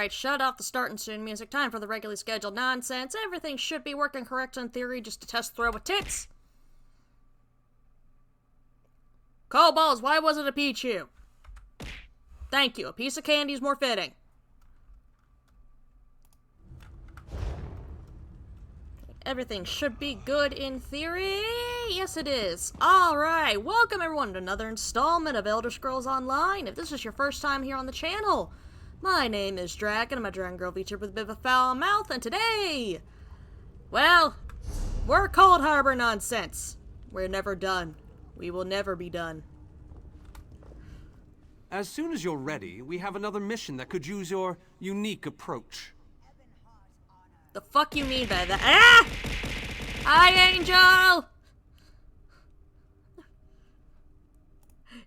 Alright, shut off the start and soon music. Time for the regularly scheduled nonsense. Everything should be working correct in theory, just a test throw with tits. Coballs, why was it a Pichu? Thank you, a piece of candy is more fitting. Everything should be good in theory. Yes, it is. Alright, welcome everyone to another installment of Elder Scrolls Online. If this is your first time here on the channel, my name is Dragon. I'm a Dragon Girl featured with a bit of a foul mouth, and today, well, we're Cold Harbor nonsense. We're never done. We will never be done. As soon as you're ready, we have another mission that could use your unique approach. The fuck you mean by that? Ah! Hi, Angel!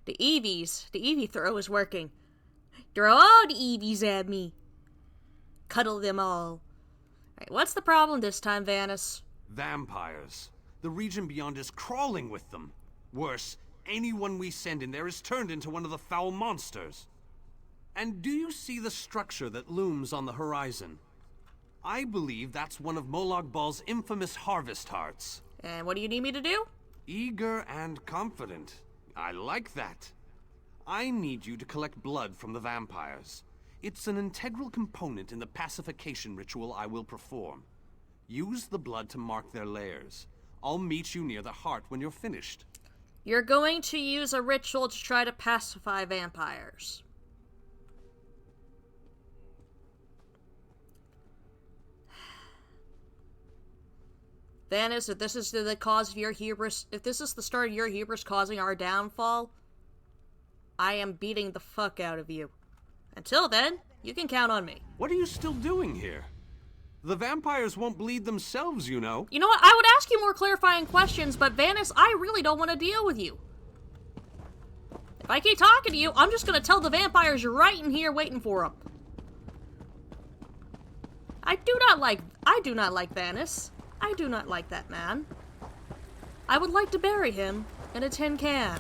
The Eevee throw is working. Throw all the Eevees at me. Cuddle them all. Alright, what's the problem this time, Vanis? Vampires. The region beyond is crawling with them. Worse, anyone we send in there is turned into one of the foul monsters. And do you see the structure that looms on the horizon? I believe that's one of Molag Bal's infamous harvest hearts. And what do you need me to do? Eager and confident. I like that. I need you to collect blood from the vampires. It's an integral component in the pacification ritual I will perform. Use the blood to mark their lairs. I'll meet you near the heart when you're finished. You're going to use a ritual to try to pacify vampires. Vanis, if this is the cause of your hubris, if this is the start of your hubris causing our downfall, I am beating the fuck out of you. Until then, you can count on me. What are you still doing here? The vampires won't bleed themselves, you know. You know what? I would ask you more clarifying questions, but Vanis, I really don't want to deal with you. If I keep talking to you, I'm just gonna tell the vampires you're right in here waiting for them. I do not like Vanis. I do not like that man. I would like to bury him in a tin can.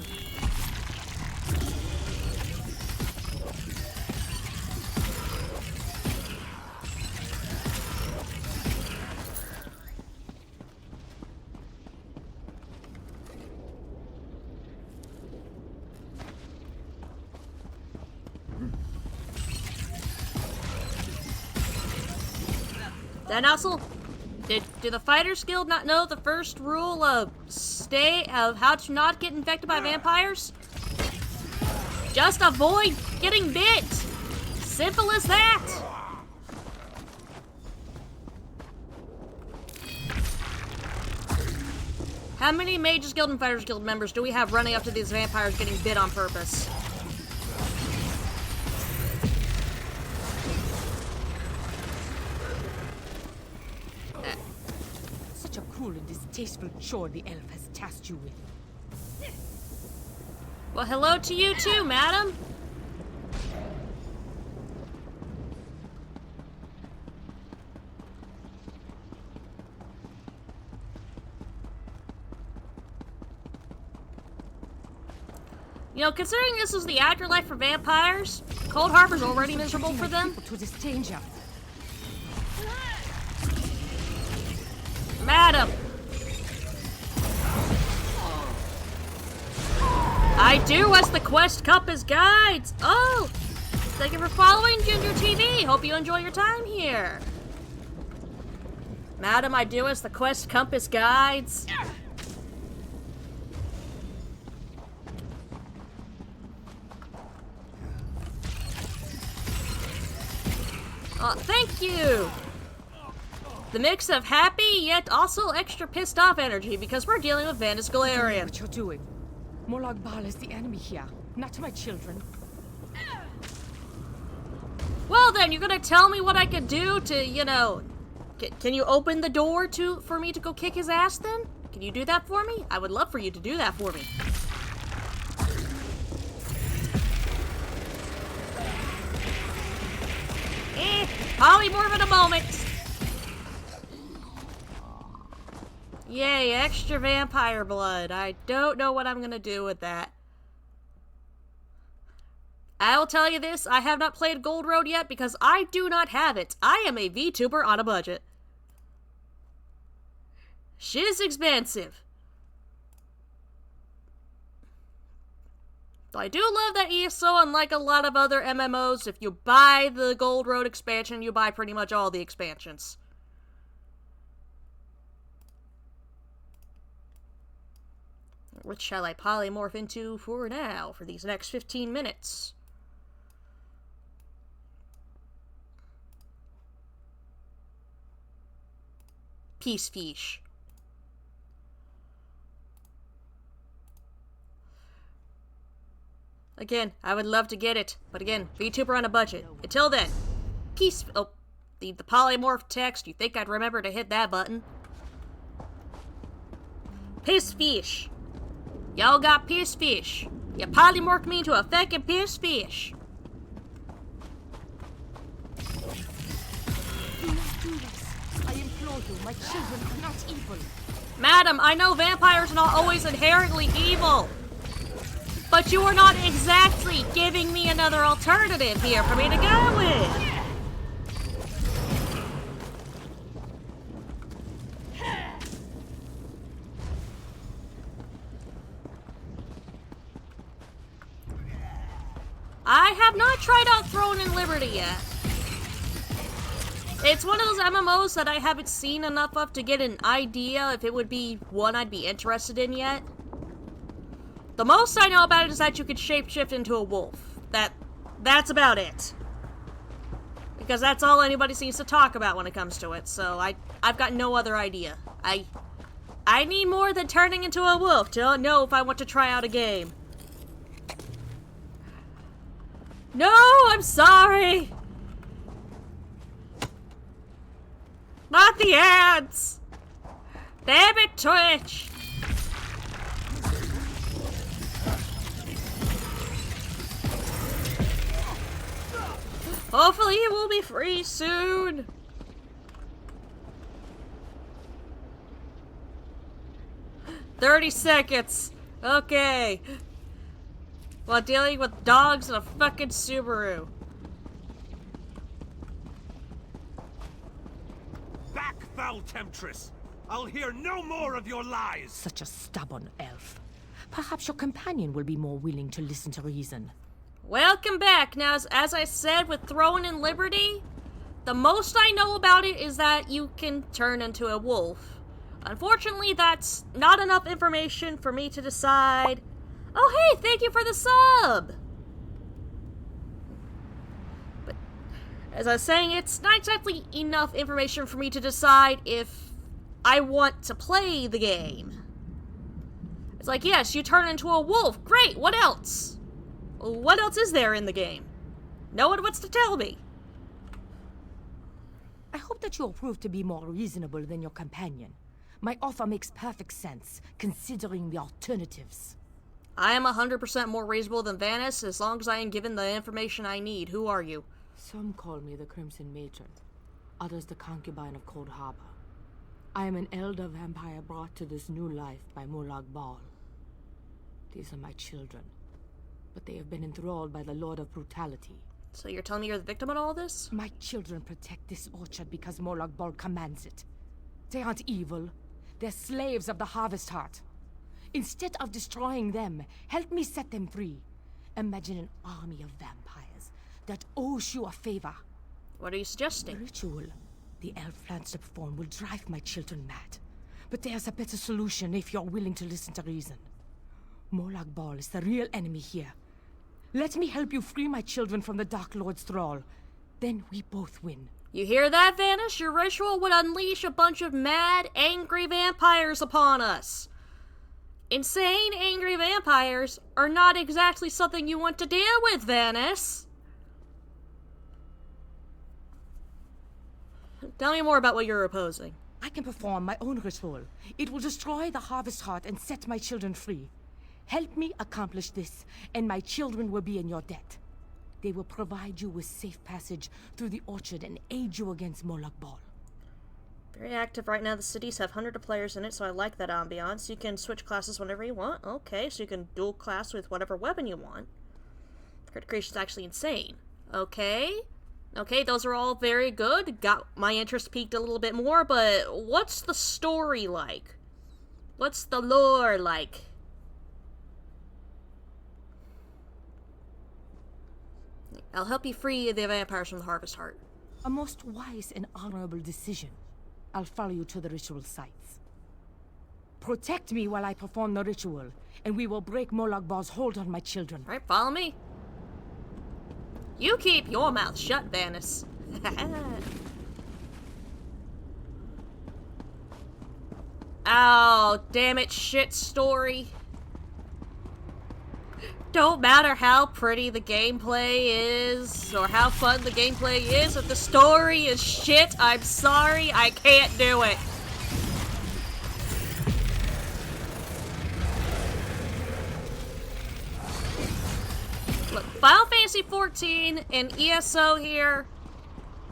Dan Did Do the Fighters Guild not know the first rule of how to not get infected by vampires? Just avoid getting bit. Simple as that. How many Mages Guild and Fighters Guild members do we have running up to these vampires getting bit on purpose? Such a cruel and distasteful chore the elf has tasked you with. Well, hello to you too, madam. You know, considering this is the afterlife for vampires, Cold Harbor's already miserable for them. To this danger. Madam! I do as the quest compass guides! Oh! Thank you for following Ginger TV! Hope you enjoy your time here! Madam, I do as the quest compass guides. Thank you! The mix of happy, yet also extra pissed off energy because we're dealing with Vandus Galarian. What you're doing. Molag Bal is the enemy here, not my children. Well then, you're gonna tell me what I could do to, you know... Can you open the door for me to go kick his ass then? Can you do that for me? I would love for you to do that for me. Polymorph in a moment. Yay, extra vampire blood. I don't know what I'm gonna do with that. I will tell you this, I have not played Gold Road yet because I do not have it. I am a VTuber on a budget. Shit is expensive. I do love that ESO, unlike a lot of other MMOs, if you buy the Gold Road expansion, you buy pretty much all the expansions. Which shall I polymorph into for now, for these next 15 minutes? Peace Fish. Again, I would love to get it, but again, VTuber on a budget. Until then, peace. Oh, the polymorph text. You think I'd remember to hit that button? Piss fish. Y'all got piss fish. You polymorphed me into a fucking piss fish. Please do this. I implore you, my children are not evil. Madam, I know vampires are not always inherently evil. But you are not exactly giving me another alternative here for me to go with. I have not tried out Throne in Liberty yet. It's one of those MMOs that I haven't seen enough of to get an idea if it would be one I'd be interested in yet. The most I know about it is that you could shapeshift into a wolf. That's about it. Because that's all anybody seems to talk about when it comes to it, so I've got no other idea. I need more than turning into a wolf to know if I want to try out a game. No, I'm sorry! Not the ads! Damn it, Twitch! Hopefully it will be free soon. "30 seconds. Okay. While dealing with dogs and a fucking Subaru. Back, foul temptress! I'll hear no more of your lies! Such a stubborn elf. Perhaps your companion will be more willing to listen to reason. Welcome back. Now, as I said with Throne in Liberty, The most I know about it is that you can turn into a wolf. Unfortunately, that's not enough information for me to decide. Oh, hey, thank you for the sub! But, as I was saying, it's not exactly enough information for me to decide if I want to play the game. It's like, yes, you turn into a wolf. Great, what else? What else is there in the game? No one wants to tell me. I hope that you'll prove to be more reasonable than your companion. My offer makes perfect sense, considering the alternatives. I am 100% more reasonable than Vanis, as long as I am given the information I need. Who are you? Some call me the Crimson Matron, others the concubine of Cold Harbor. I am an elder vampire brought to this new life by Molag Bal. These are my children, but they have been enthralled by the Lord of Brutality. So you're telling me you're the victim in all this? My children protect this orchard because Molag Bal commands it. They aren't evil. They're slaves of the Harvest Heart. Instead of destroying them, help me set them free. Imagine an army of vampires that owes you a favor. What are you The suggesting? ritual the elf plans to perform will drive my children mad. But there's a better solution if you're willing to listen to reason. Molag Bal is the real enemy here. Let me help you free my children from the Dark Lord's thrall. Then we both win. You hear that, Vanish? Your ritual would unleash a bunch of mad, angry vampires upon us. Insane, angry vampires are not exactly something you want to deal with, Vanish. Tell me more about what you're opposing. I can perform my own ritual. It will destroy the Harvest Heart and set my children free. Help me accomplish this, and my children will be in your debt. They will provide you with safe passage through the orchard and aid you against Molag Bal. Very active right now. The cities have hundreds of players in it, so I like that ambiance. You can switch classes whenever you want. Okay, so you can dual class with whatever weapon you want. Crit creation is actually insane. Okay. Okay, those are all very good. Got my interest peaked a little bit more, but what's the story like? What's the lore like? I'll help you free the vampires from the Harvest Heart. A most wise and honorable decision. I'll follow you to the ritual sites. Protect me while I perform the ritual, and we will break Molag Bal's hold on my children. Alright, follow me. You keep your mouth shut, Vanis. Oh, damn it, shit story. Don't matter how pretty the gameplay is, or how fun the gameplay is, if the story is shit, I'm sorry, I can't do it. Look, Final Fantasy XIV and ESO here,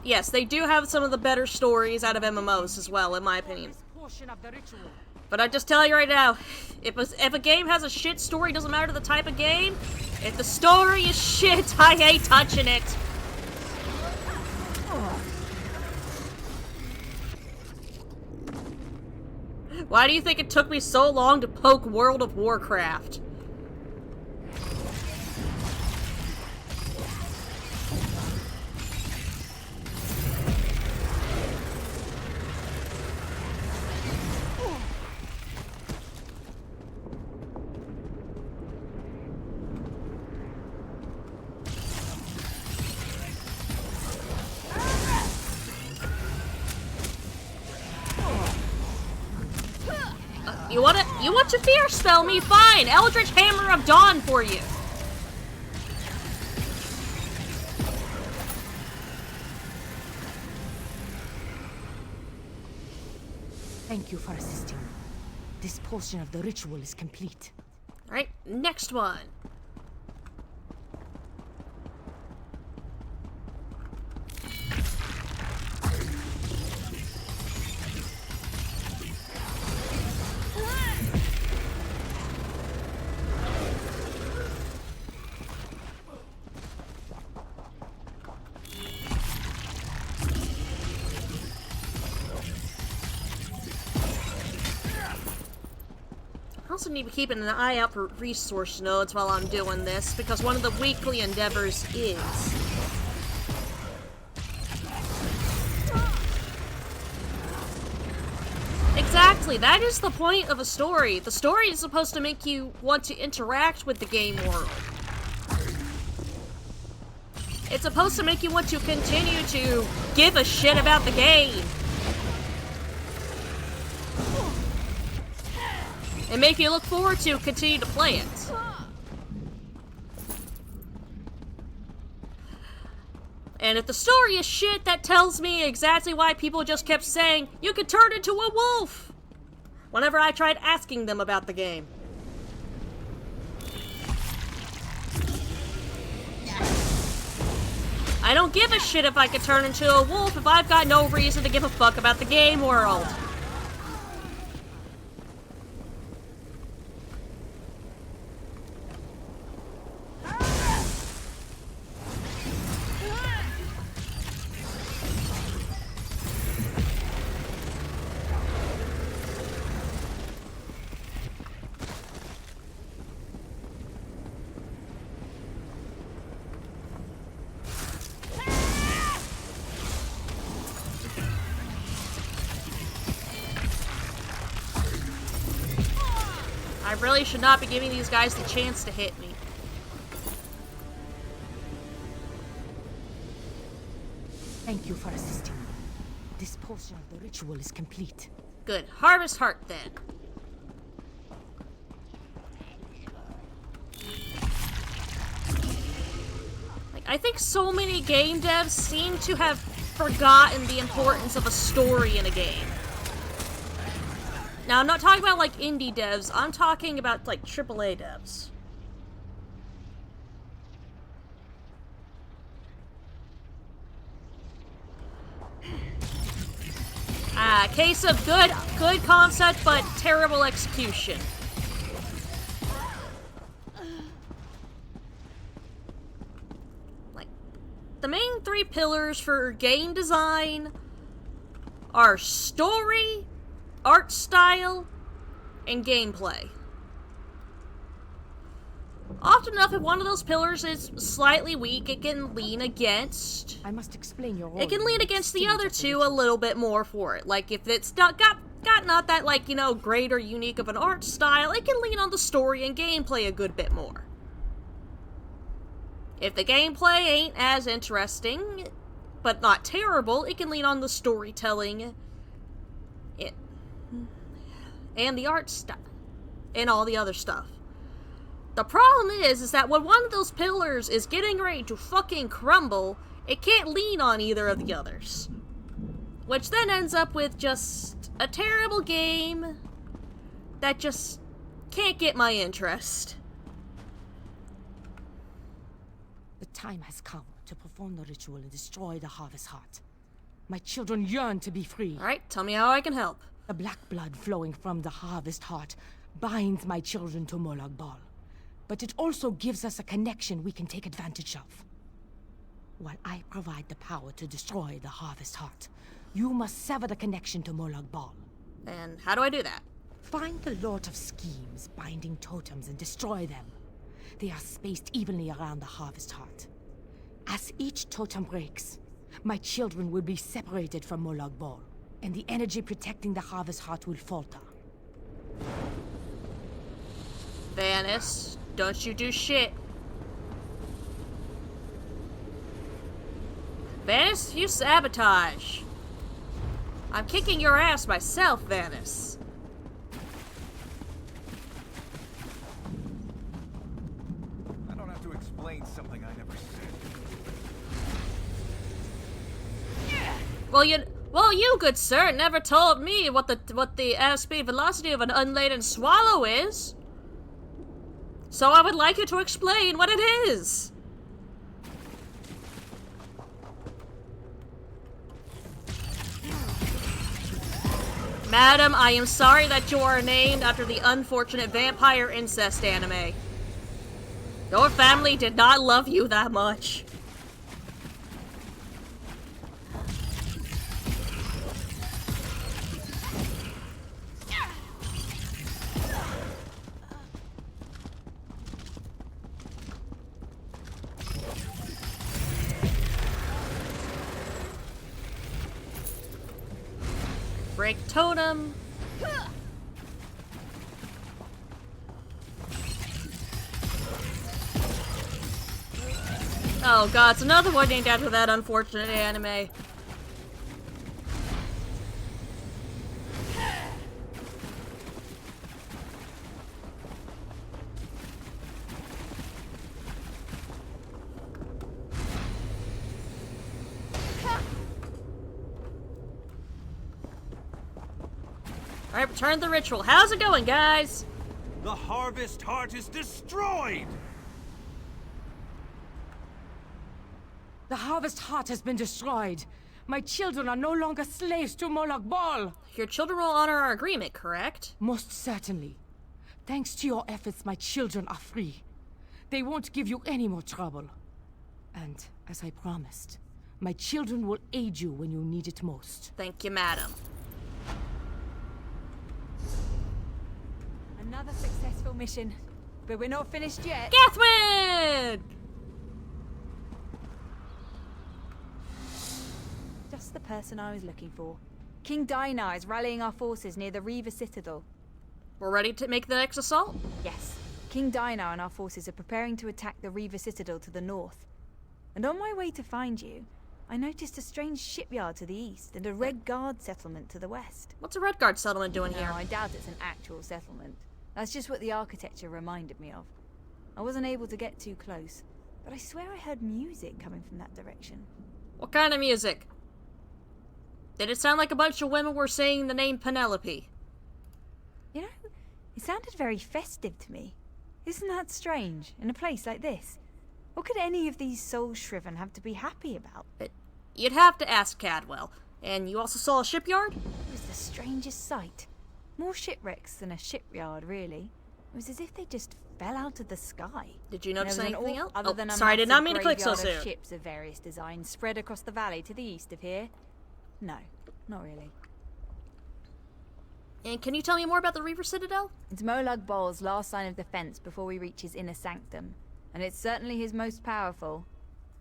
yes, they do have some of the better stories out of MMOs as well, in my opinion. But I just tell you right now, if a game has a shit story, doesn't matter the type of game, if the story is shit, I hate touching it. Why do you think it took me so long to poke World of Warcraft? You want to fear spell me? Fine! Eldritch Hammer of Dawn for you! Thank you for assisting me. This portion of the ritual is complete. Alright, next one. I also need to be keeping an eye out for resource nodes while I'm doing this, because one of the weekly endeavors is exactly. That is the point of a story. The story is supposed to make you want to interact with the game world. It's supposed to make you want to continue to give a shit about the game. And make you look forward to continue to play it. And if the story is shit, that tells me exactly why people just kept saying, you could turn into a wolf! Whenever I tried asking them about the game. I don't give a shit if I could turn into a wolf if I've got no reason to give a fuck about the game world. I really should not be giving these guys the chance to hit me. Thank you for assisting me. This portion of the ritual is complete. Good. Harvest Heart, then. Like, I think so many game devs seem to have forgotten the importance of a story in a game. Now, I'm not talking about, like, indie devs. I'm talking about, like, AAA devs. Case of good concept, but terrible execution. Like, the main three pillars for game design are story, art style, and gameplay. Often enough, if one of those pillars is slightly weak, it can lean against... I must explain your role. It can lean against the other two a little bit more for it. Like, if it's not got not that, like, you know, great or unique of an art style, it can lean on the story and gameplay a good bit more. If the gameplay ain't as interesting, but not terrible, it can lean on the storytelling and the art style and all the other stuff. The problem is that when one of those pillars is getting ready to fucking crumble, it can't lean on either of the others. Which then ends up with just a terrible game that just can't get my interest. The time has come to perform the ritual and destroy the Harvest Heart. My children yearn to be free. Alright, tell me how I can help. The black blood flowing from the Harvest Heart binds my children to Molag Bal. But it also gives us a connection we can take advantage of. While I provide the power to destroy the Harvest Heart, you must sever the connection to Molag Bal. And how do I do that? Find the lot of schemes binding totems and destroy them. They are spaced evenly around the Harvest Heart. As each totem breaks, my children will be separated from Molag Bal, and the energy protecting the Harvest Heart will falter. Vanis, don't you do shit. Vanis, you sabotage. I'm kicking your ass myself, Vanis. I don't have to explain something I never said. Well, you, good sir, never told me what the airspeed velocity of an unladen swallow is. So I would like you to explain what it is. Madam, I am sorry that you are named after the unfortunate vampire incest anime. Your family did not love you that much. Break totem. Oh god, it's another one named after that unfortunate anime. Alright, return to the ritual. How's it going, guys? The Harvest Heart is destroyed! The Harvest Heart has been destroyed. My children are no longer slaves to Molag Bal. Your children will honor our agreement, correct? Most certainly. Thanks to your efforts, my children are free. They won't give you any more trouble. And, as I promised, my children will aid you when you need it most. Thank you, madam. Another successful mission, but we're not finished yet. Gathwin! Just the person I was looking for. King Dinar is rallying our forces near the Reaver Citadel. We're ready to make the next assault? Yes, King Dinar and our forces are preparing to attack the Reaver Citadel to the north. And on my way to find you, I noticed a strange shipyard to the east and a Red Guard settlement to the west. What's a Red Guard settlement doing here? No, I doubt it's an actual settlement. That's just what the architecture reminded me of. I wasn't able to get too close, but I swear I heard music coming from that direction. What kind of music? Did it sound like a bunch of women were saying the name Penelope? You know, it sounded very festive to me. Isn't that strange, in a place like this? What could any of these soul-shriven have to be happy about? You'd have to ask Cadwell. And you also saw a shipyard? It was the strangest sight. More shipwrecks than a shipyard, really. It was as if they just fell out of the sky. Did you notice There was anything else? Other than a sorry, I did not massive mean to click so graveyard soon. of ships of various designs spread across the valley to the east of here. No, not really. And can you tell me more about the Reaver Citadel? It's Molag Bal's last line of defense before we reach his inner sanctum, and it's certainly his most powerful.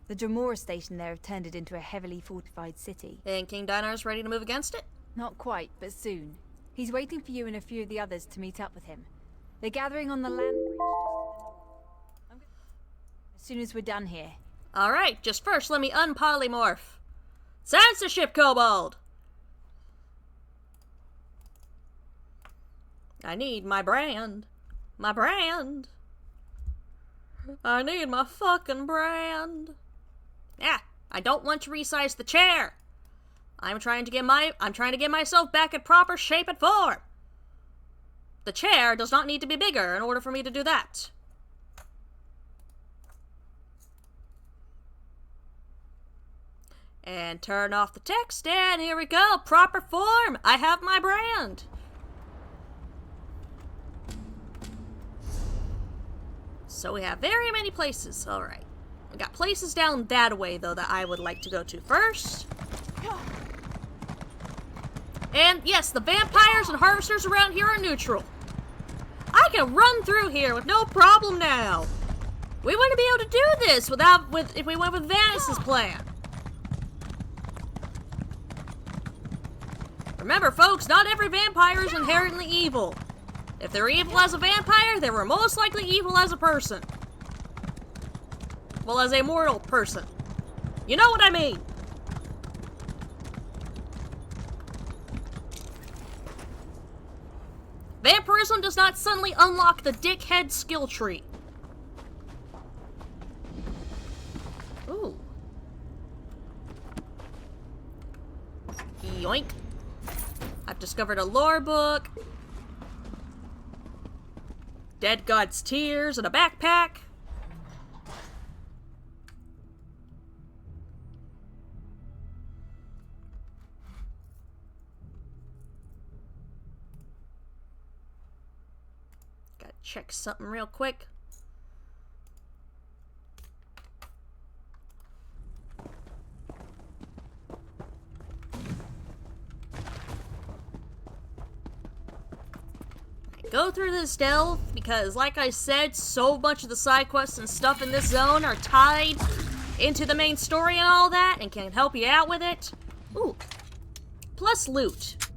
The Dremora station there have turned it into a heavily fortified city. And King Dinar's ready to move against it? Not quite, but soon. He's waiting for you and a few of the others to meet up with him. They're gathering on the land bridge as soon as we're done here. Alright, just first let me unpolymorph. Censorship, Kobold! I need my brand. My brand. I need my fucking brand. Yeah, I don't want to resize the chair. I'm trying to get myself back in proper shape and form. The chair does not need to be bigger in order for me to do that. And turn off the text, and here we go. Proper form. I have my brand. So we have very many places. Alright. We got places down that way, though, that I would like to go to first. And yes, the vampires and harvesters around here are neutral. I can run through here with no problem now. We wouldn't be able to do this if we went with Vanis's plan. Remember, folks, not every vampire is inherently evil. If they're evil as a vampire, they were most likely evil as a person. Well, as a mortal person. You know what I mean. Vampirism does not suddenly unlock the dickhead skill tree. Ooh. Yoink. I've discovered a lore book. Dead God's Tears and a backpack. Gotta check something real quick. Go through this delve because, like I said, so much of the side quests and stuff in this zone are tied into the main story and all that and can help you out with it. Ooh. Plus loot.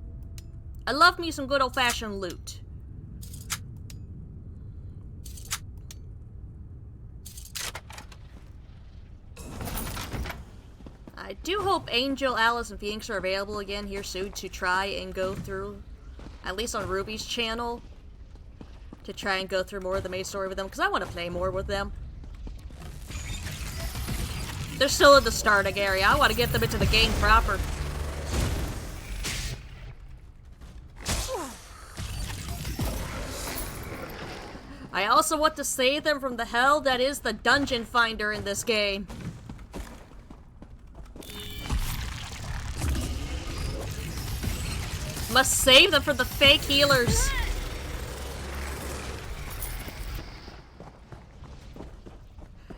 I love me some good old-fashioned loot. do hope Angel, Alice, and Phoenix are available again here soon to try and go through, at least on Ruby's channel, to try and go through more of the main story with them, because I want to play more with them. They're still in the starting area. I want to get them into the game proper. I also want to save them from the hell that is the dungeon finder in this game. Must save them from the fake healers.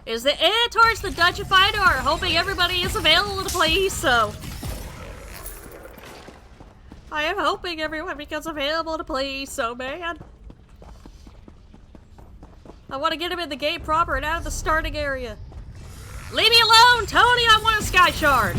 Is the towards the dungeon finder, or hoping everybody is available to play ESO? I am hoping everyone becomes available to play ESO, man. I want to get him in the game proper and out of the starting area. Leave me alone, Tony! I want a Sky Shard!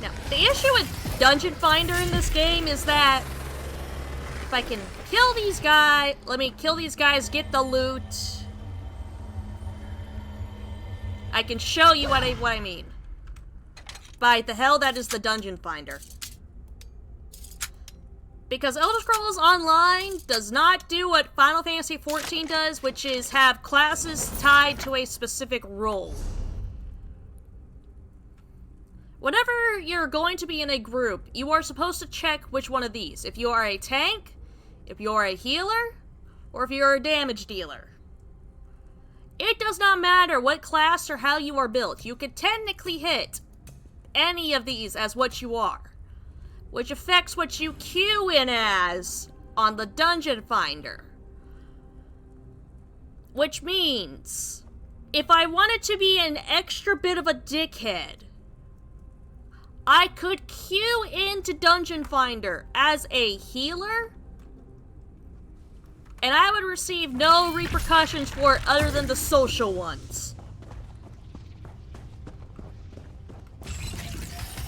Now, the issue with Dungeon Finder in this game is that if I can kill these guys, let me kill these guys, get the loot. I can show you what I mean. By the hell, that is the Dungeon Finder. Because Elder Scrolls Online does not do what Final Fantasy XIV does, which is have classes tied to a specific role. Whenever you're going to be in a group, you are supposed to check which one of these. If you are a tank, if you're a healer, or if you're a damage dealer. It does not matter what class or how you are built. You could technically hit any of these as what you are, which affects what you queue in as on the Dungeon Finder. Which means, if I wanted to be an extra bit of a dickhead, I could queue into Dungeon Finder as a healer, and I would receive no repercussions for it other than the social ones.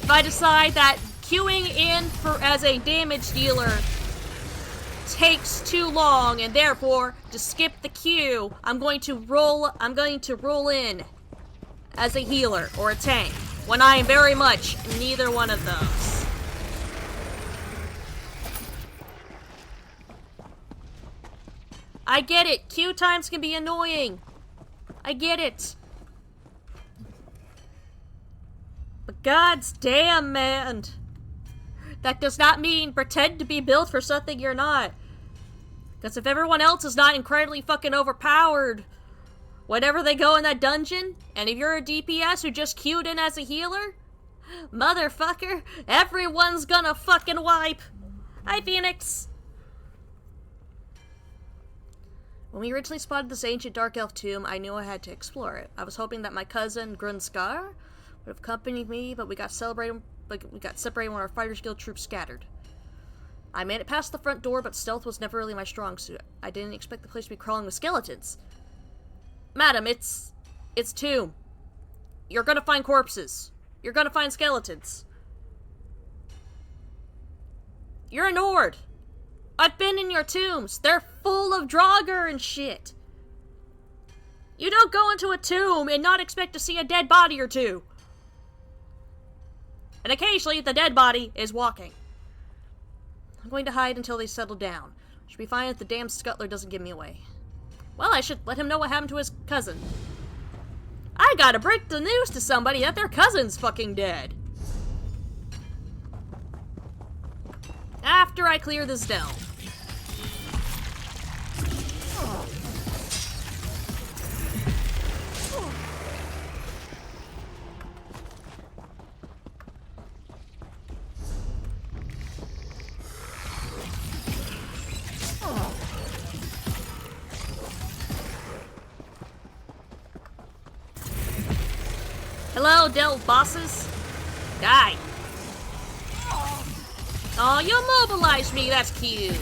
If I decide that queuing in as a damage dealer takes too long, and therefore to skip the queue, I'm going to roll in as a healer or a tank, when I am very much neither one of those. I get it. Queue times can be annoying. I get it. But god's damn, man. That does not mean pretend to be built for something you're not. Because if everyone else is not incredibly fucking overpowered whenever they go in that dungeon, and if you're a DPS who just queued in as a healer, motherfucker, everyone's gonna fucking wipe. Hi, Phoenix. When we originally spotted this ancient dark elf tomb, I knew I had to explore it. I was hoping that my cousin, Grunskar, would have accompanied me, but we got separated when our Fighters Guild troops scattered. I made it past the front door, but stealth was never really my strong suit. I didn't expect the place to be crawling with skeletons. Madam, it's tomb. You're gonna find corpses. You're gonna find skeletons. You're a Nord. I've been in your tombs. They're full of Draugr and shit. You don't go into a tomb and not expect to see a dead body or two. And occasionally, the dead body is walking. I'm going to hide until they settle down. Should be fine if the damn scuttler doesn't give me away. Well, I should let him know what happened to his cousin. I gotta break the news to somebody that their cousin's fucking dead. After I clear this delve. Hello, delve bosses. Die. Oh, you immobilized me. That's cute.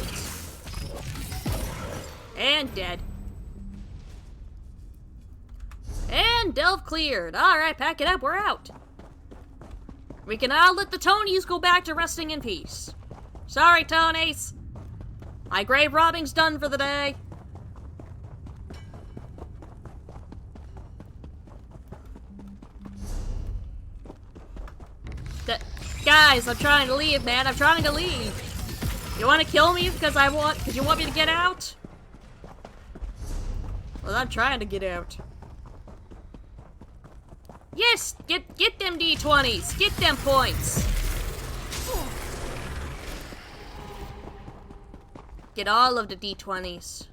And dead. And delve cleared. Alright, pack it up. We're out. We can now let the Tonys go back to resting in peace. Sorry, Tonys. My grave robbing's done for the day. Guys, I'm trying to leave, man. I'm trying to leave. You want to kill me because you want me to get out? Well, I'm trying to get out. Yes, get them D20s. Get them points. Get all of the D20s.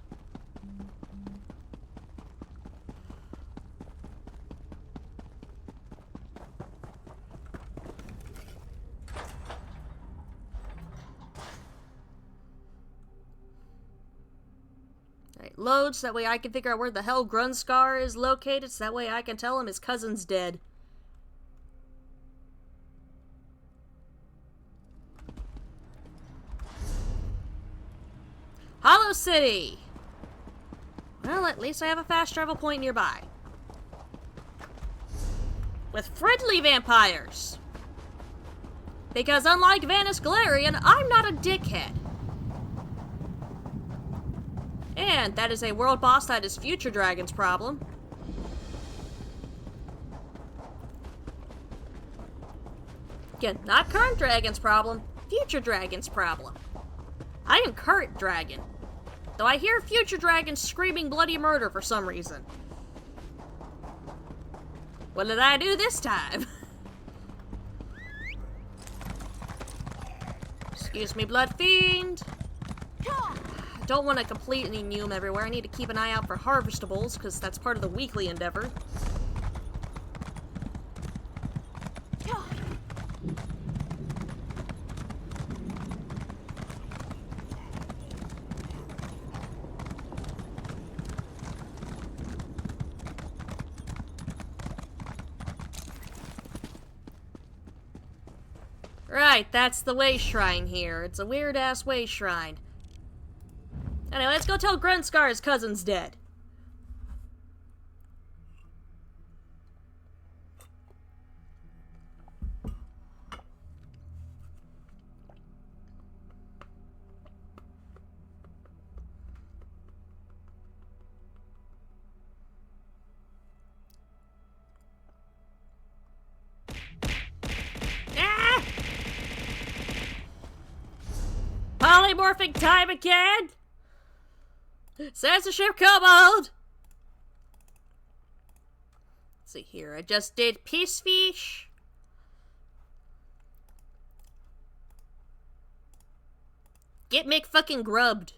Alright, loads, that way I can figure out where the hell Grunskar is located, so that way I can tell him his cousin's dead. Hollow City! Well, at least I have a fast travel point nearby. With friendly vampires! Because unlike Vanis Galarian, I'm not a dickhead. And that is a world boss that is Future Dragon's problem. Again, not current Dragon's problem, Future Dragon's problem. I am current Dragon. Though I hear Future Dragon screaming bloody murder for some reason. What did I do this time? Excuse me, Blood Fiend. I don't want to completely mume everywhere. I need to keep an eye out for harvestables, because that's part of the weekly endeavor. Right, that's the way shrine here. It's a weird-ass way shrine. Anyway, let's go tell Grunskar his cousin's dead. Polymorphic time again? Censorship Kobold! Let's see here, I just did Peace Fish. Get McFucking grubbed.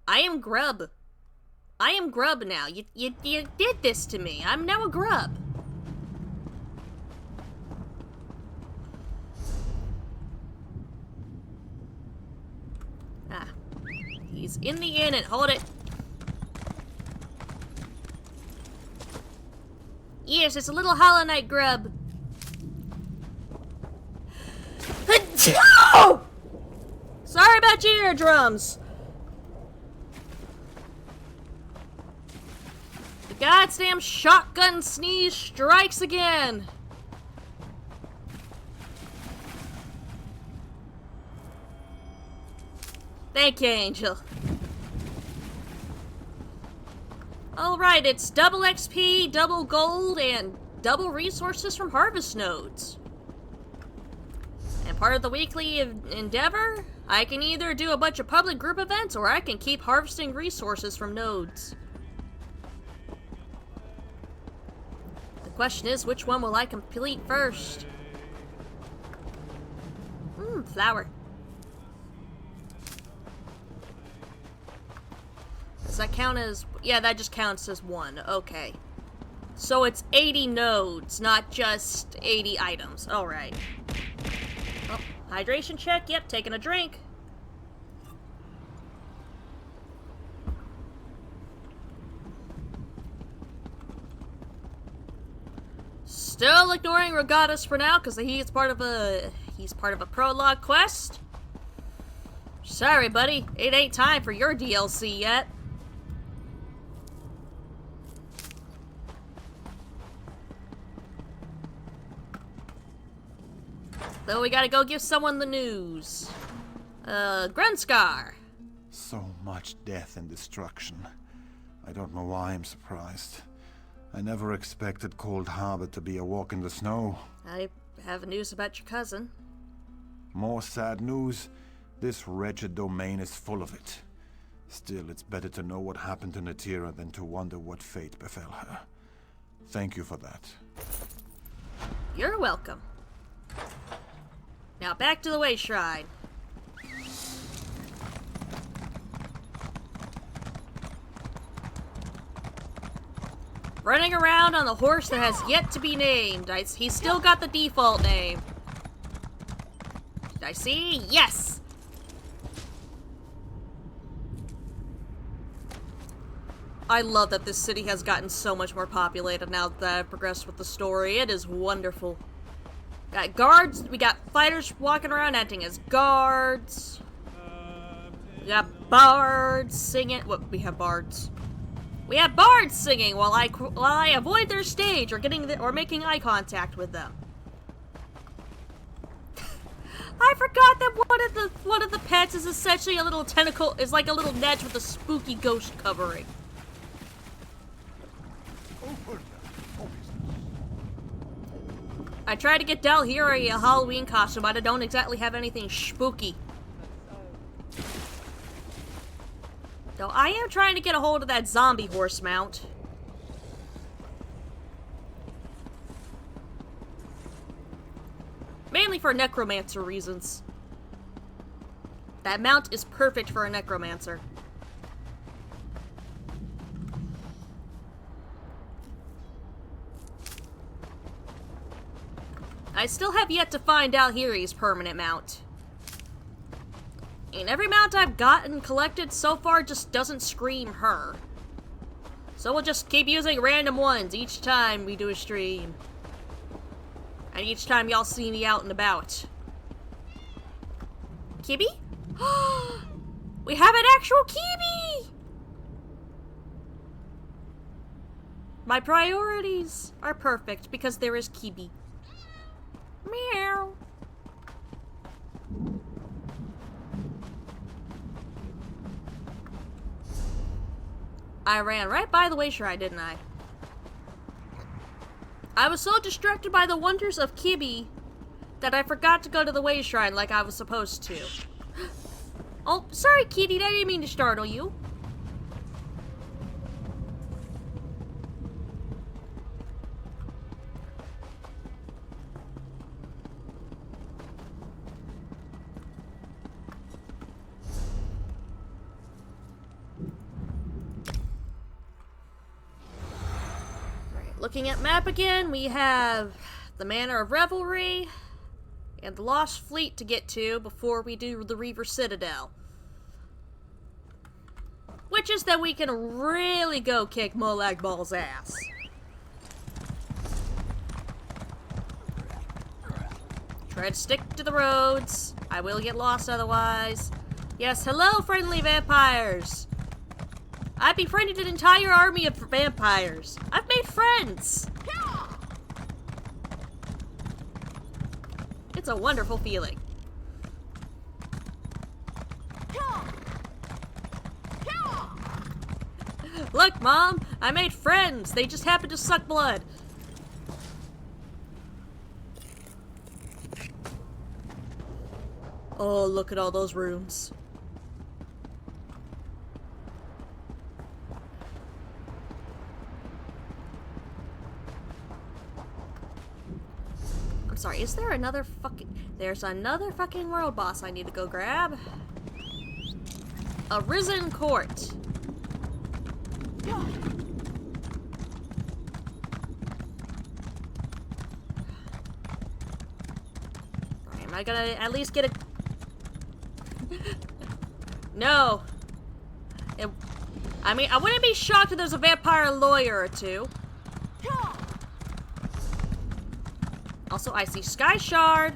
I am grub. I am grub now. You did this to me. I'm now a grub. Ah. He's in the inn and hold it. Yes, it's a little Hollow Knight grub. Sorry about your eardrums. The goddamn shotgun sneeze strikes again. Thank you, Angel. Alright, it's double XP, double gold, and double resources from harvest nodes. And part of the weekly endeavor, I can either do a bunch of public group events, or I can keep harvesting resources from nodes. The question is, which one will I complete first? Flower. Does that count as... yeah, that just counts as one. Okay. So it's 80 nodes, not just 80 items. Alright. Oh, hydration check. Yep, taking a drink. Still ignoring Regatas for now, because he's part of a prologue quest. Sorry, buddy. It ain't time for your DLC yet. Though we gotta go give someone the news. Grunskar. So much death and destruction. I don't know why I'm surprised. I never expected Cold Harbor to be a walk in the snow. I have news about your cousin. More sad news. This wretched domain is full of it. Still, it's better to know what happened to Natira than to wonder what fate befell her. Thank you for that. You're welcome. Now back to the Way Shrine. Running around on the horse that has yet to be named. He's still got the default name. Did I see? Yes! I love that this city has gotten so much more populated now that I've progressed with the story. It is wonderful. Got guards, we got fighters walking around acting as guards. We got bards singing. What? We have bards. We have bards singing while I avoid their stage or making eye contact with them. I forgot that one of the pets is essentially a little tentacle, is like a little Nedge with a spooky ghost covering. I tried to get Dalhiri a Halloween costume, but I don't exactly have anything spooky. Though I am trying to get a hold of that zombie horse mount. Mainly for necromancer reasons. That mount is perfect for a necromancer. I still have yet to find Dalhiri's permanent mount. And every mount I've gotten collected so far just doesn't scream her. So we'll just keep using random ones each time we do a stream. And each time y'all see me out and about. Kibby? We have an actual Kibby! My priorities are perfect because there is Kibby. Meow. I ran right by the Way Shrine, didn't I? I was so distracted by the wonders of Kibby that I forgot to go to the Way Shrine like I was supposed to. Oh, sorry, Kitty. I didn't mean to startle you. Looking at map again, we have the Manor of Revelry and the Lost Fleet to get to before we do the Reaver Citadel. Which is that we can really go kick Molag Ball's ass. Try to stick to the roads. I will get lost otherwise. Yes, hello, friendly vampires. I befriended an entire army of vampires. I've made friends. It's a wonderful feeling. Look, Mom, I made friends. They just happen to suck blood. Oh, look at all those rooms. I'm sorry, is there another fucking... There's another fucking world boss I need to go grab. A Risen Court. Am I gonna at least get a... No. I mean, I wouldn't be shocked if there's a vampire lawyer or two. Also, I see Sky Shard.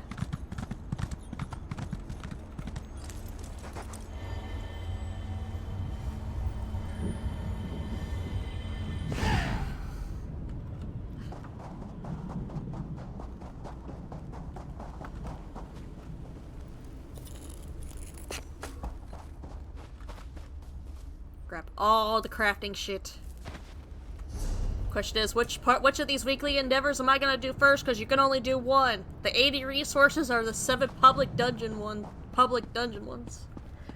Grab all the crafting shit. Question is, which of these weekly endeavors am I gonna do first? Because you can only do one. The 80 resources or the 7 public dungeon ones.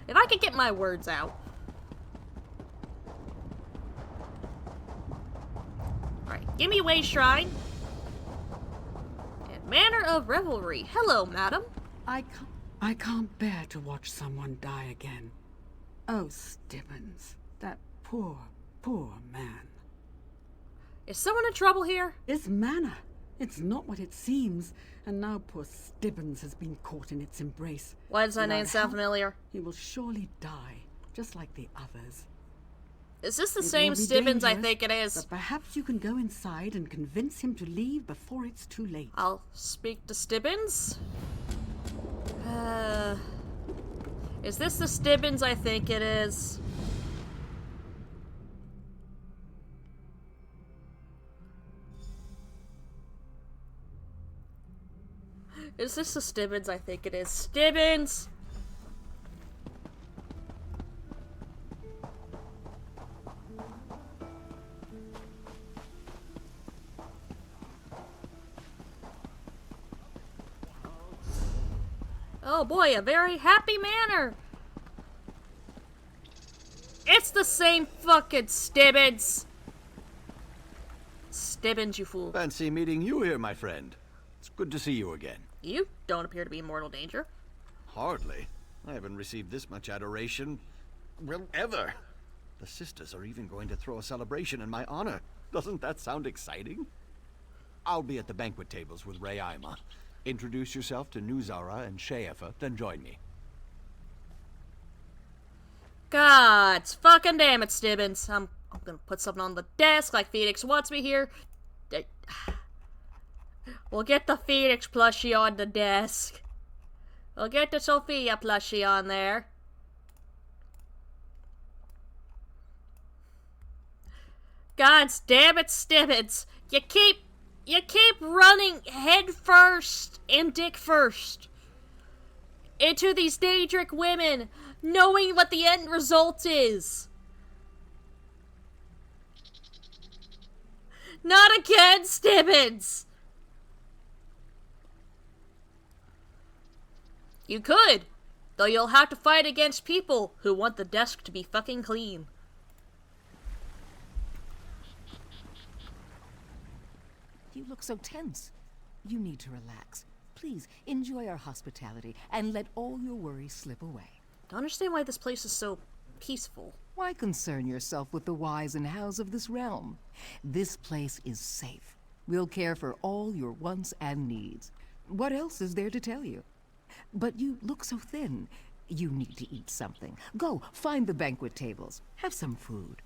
If I could get my words out. Alright, give me Way Shrine. And Manor of Revelry. Hello, madam. I can't bear to watch someone die again. Oh, Stibbons, that poor, poor man. Is someone in trouble here? This manor, it's not what it seems, and now poor Stibbons has been caught in its embrace. Why does that name Without sound help, familiar? He will surely die, just like the others. Is this the It same will be Stibbins I dangerous, think it is? But perhaps you can go inside and convince him to leave before it's too late. I'll speak to Stibbins. Is this the Stibbins I think it is? Is this the Stibbins I think it is? Stibbins! Oh boy, a very happy manor! It's the same fucking Stibbins! Stibbins, you fool. Fancy meeting you here, my friend. It's good to see you again. You don't appear to be in mortal danger. Hardly. I haven't received this much adoration, well, ever. The sisters are even going to throw a celebration in my honor. Doesn't that sound exciting? I'll be at the banquet tables with Rei Aima. Introduce yourself to Nuzara and Sheefa, then join me. God, fucking damn it, Stibbins. I'm gonna put something on the desk like Phoenix wants me here. We'll get the Phoenix plushie on the desk. We'll get the Sophia plushie on there. God damn it, Stibbins. You keep running head first and dick first into these Daedric women, knowing what the end result is. Not again, Stibbins! You could, though you'll have to fight against people who want the desk to be fucking clean. You look so tense. You need to relax. Please, enjoy our hospitality and let all your worries slip away. Don't understand why this place is so peaceful. Why concern yourself with the whys and hows of this realm? This place is safe. We'll care for all your wants and needs. What else is there to tell you? But you look so thin. You need to eat something. Go, find the banquet tables. Have some food.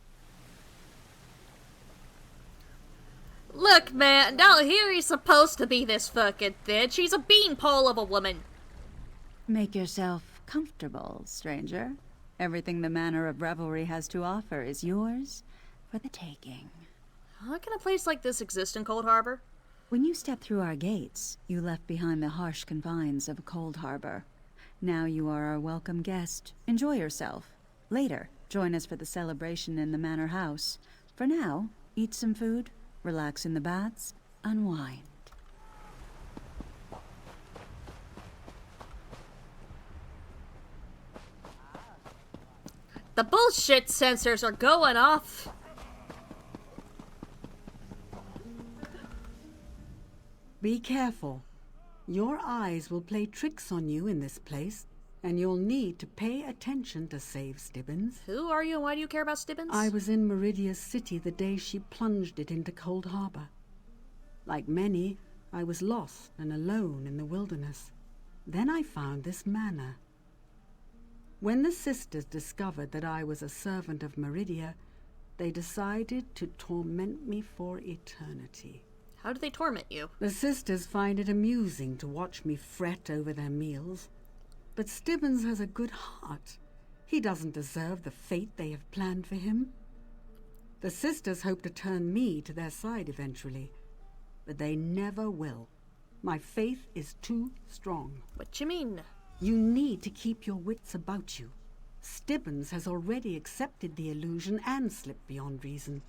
Look, man, now here he's supposed to be this fucking thin. She's a beanpole of a woman. Make yourself comfortable, stranger. Everything the Manor of Revelry has to offer is yours for the taking. How can a place like this exist in Cold Harbor? When you stepped through our gates, you left behind the harsh confines of a cold harbor. Now you are our welcome guest. Enjoy yourself. Later, join us for the celebration in the Manor House. For now, eat some food, relax in the baths, unwind. The bullshit sensors are going off. Be careful. Your eyes will play tricks on you in this place, and you'll need to pay attention to save Stibbins. Who are you and why do you care about Stibbins? I was in Meridia's city the day she plunged it into Cold Harbor. Like many, I was lost and alone in the wilderness. Then I found this manor. When the sisters discovered that I was a servant of Meridia, they decided to torment me for eternity. How do they torment you? The sisters find it amusing to watch me fret over their meals. But Stibbins has a good heart. He doesn't deserve the fate they have planned for him. The sisters hope to turn me to their side eventually, but they never will. My faith is too strong. What you mean? You need to keep your wits about you. Stibbons has already accepted the illusion and slipped beyond reason.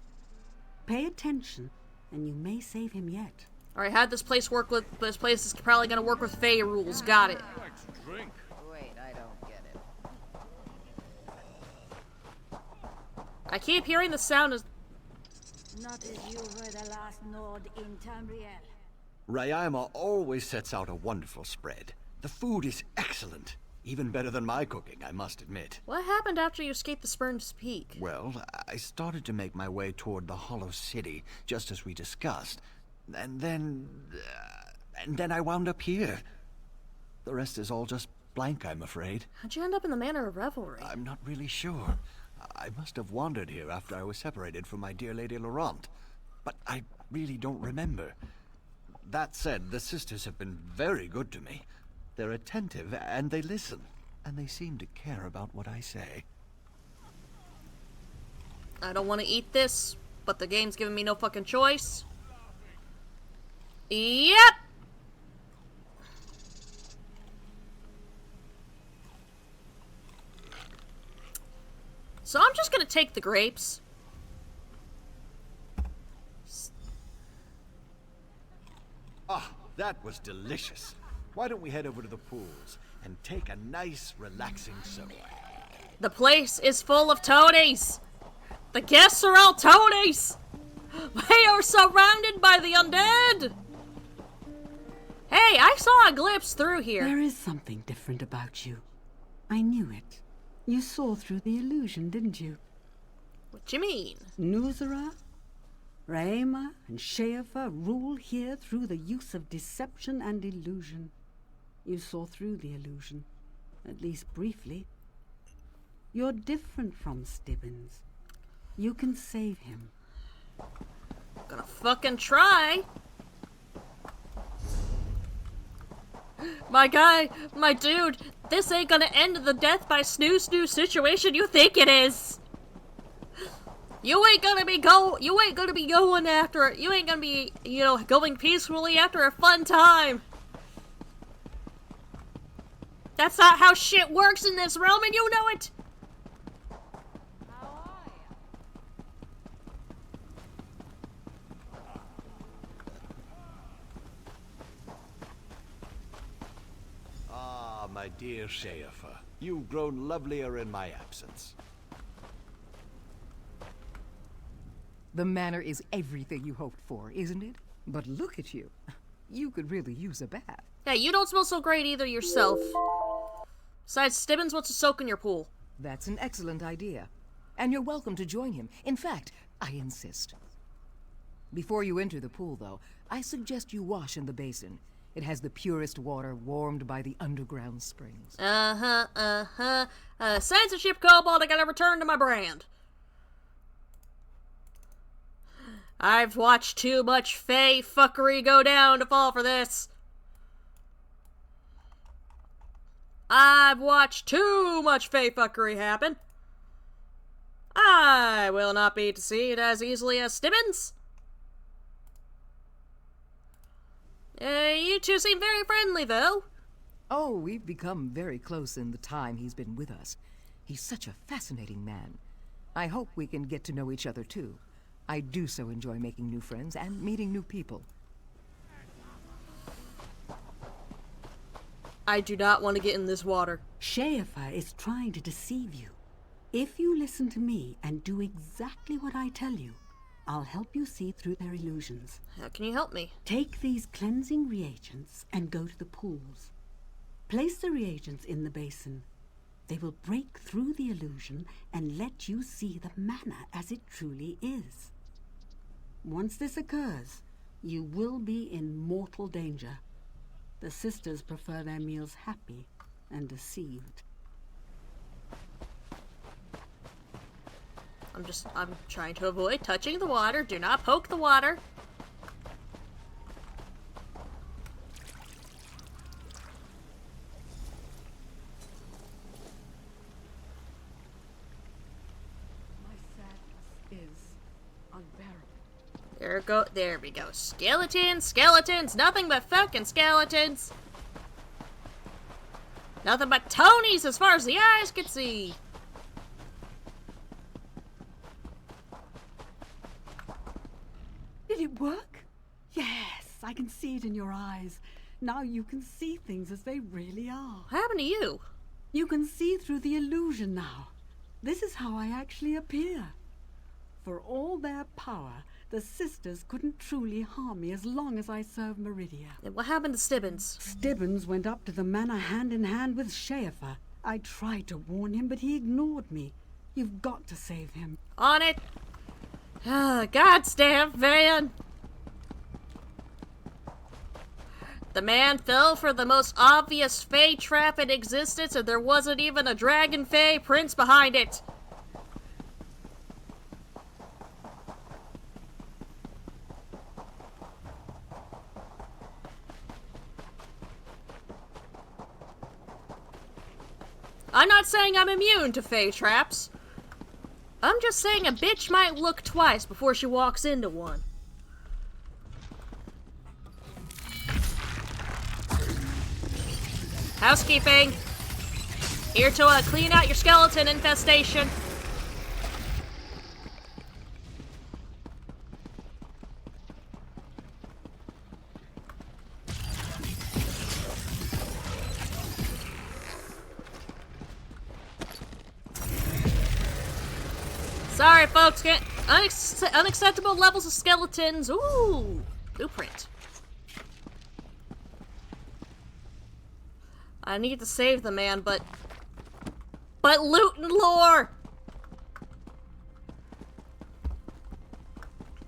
Pay attention, and you may save him yet. Alright, how'd this place work with... This place is probably gonna work with Fey rules. Got it. Wait, I don't get it. I keep hearing the sound as... Not as you were the last node in Tamriel. Rayama always sets out a wonderful spread. The food is excellent. Even better than my cooking, I must admit. What happened after you escaped the Spurn's Peak? Well, I started to make my way toward the Hollow City, just as we discussed. And then I wound up here. The rest is all just blank, I'm afraid. How'd you end up in the Manor of Revelry? I'm not really sure. I must have wandered here after I was separated from my dear Lady Laurent. But I really don't remember. That said, the sisters have been very good to me. They're attentive, and they listen. And they seem to care about what I say. I don't want to eat this, but the game's giving me no fucking choice. Yep! So I'm just gonna take the grapes. Ah, that was delicious. Why don't we head over to the pools and take a nice, relaxing soak? The place is full of toadies. The guests are all toadies. We are surrounded by the undead. Hey, I saw a glimpse through here. There is something different about you. I knew it. You saw through the illusion, didn't you? What you mean? Nuzera, Raema, and Sheafa rule here through the use of deception and illusion. You saw through the illusion, at least briefly. You're different from Stibbons. You can save him. Gonna fucking try. My guy, my dude, this ain't gonna end the death by snooze situation you think it is. You ain't gonna be going after it. You ain't gonna be, going peacefully after a fun time. That's not how shit works in this realm, and you know it. Ah, my dear Sheafa, you've grown lovelier in my absence. The manor is everything you hoped for, isn't it? But look at you. You could really use a bath. Yeah, you don't smell so great either yourself. Besides, Stibbons wants to soak in your pool. That's an excellent idea. And you're welcome to join him. In fact, I insist. Before you enter the pool, though, I suggest you wash in the basin. It has the purest water warmed by the underground springs. Censorship Kobold, I gotta return to my brand. I've watched too much Fey fuckery go down to fall for this. I've watched too much Fey fuckery happen. I will not be deceived as easily as Stibbons. You two seem very friendly, though. Oh, we've become very close in the time he's been with us. He's such a fascinating man. I hope we can get to know each other, too. I do so enjoy making new friends and meeting new people. I do not want to get in this water. Sheafa is trying to deceive you. If you listen to me and do exactly what I tell you, I'll help you see through their illusions. How can you help me? Take these cleansing reagents and go to the pools. Place the reagents in the basin. They will break through the illusion and let you see the manor as it truly is. Once this occurs, you will be in mortal danger. The sisters prefer their meals happy and deceived. I'm trying to avoid touching the water. Do not poke the water. My sadness is unbearable. There we go. Skeletons, nothing but fucking skeletons. Nothing but Tonys as far as the eyes can see. Did it work? Yes, I can see it in your eyes. Now you can see things as they really are. What happened to you? You can see through the illusion now. This is how I actually appear. For all their power, the sisters couldn't truly harm me as long as I served Meridia. And what happened to Stibbons? Stibbons went up to the manor hand in hand with Schaefer. I tried to warn him, but he ignored me. You've got to save him. On it! Goddamn van! The man fell for the most obvious fae trap in existence, and there wasn't even a dragon fae prince behind it. I'm not saying I'm immune to fae traps. I'm just saying a bitch might look twice before she walks into one. Housekeeping. Here to clean out your skeleton infestation. Sorry, folks. Get unacceptable levels of skeletons. Ooh, blueprint. I need to save the man, but loot and lore.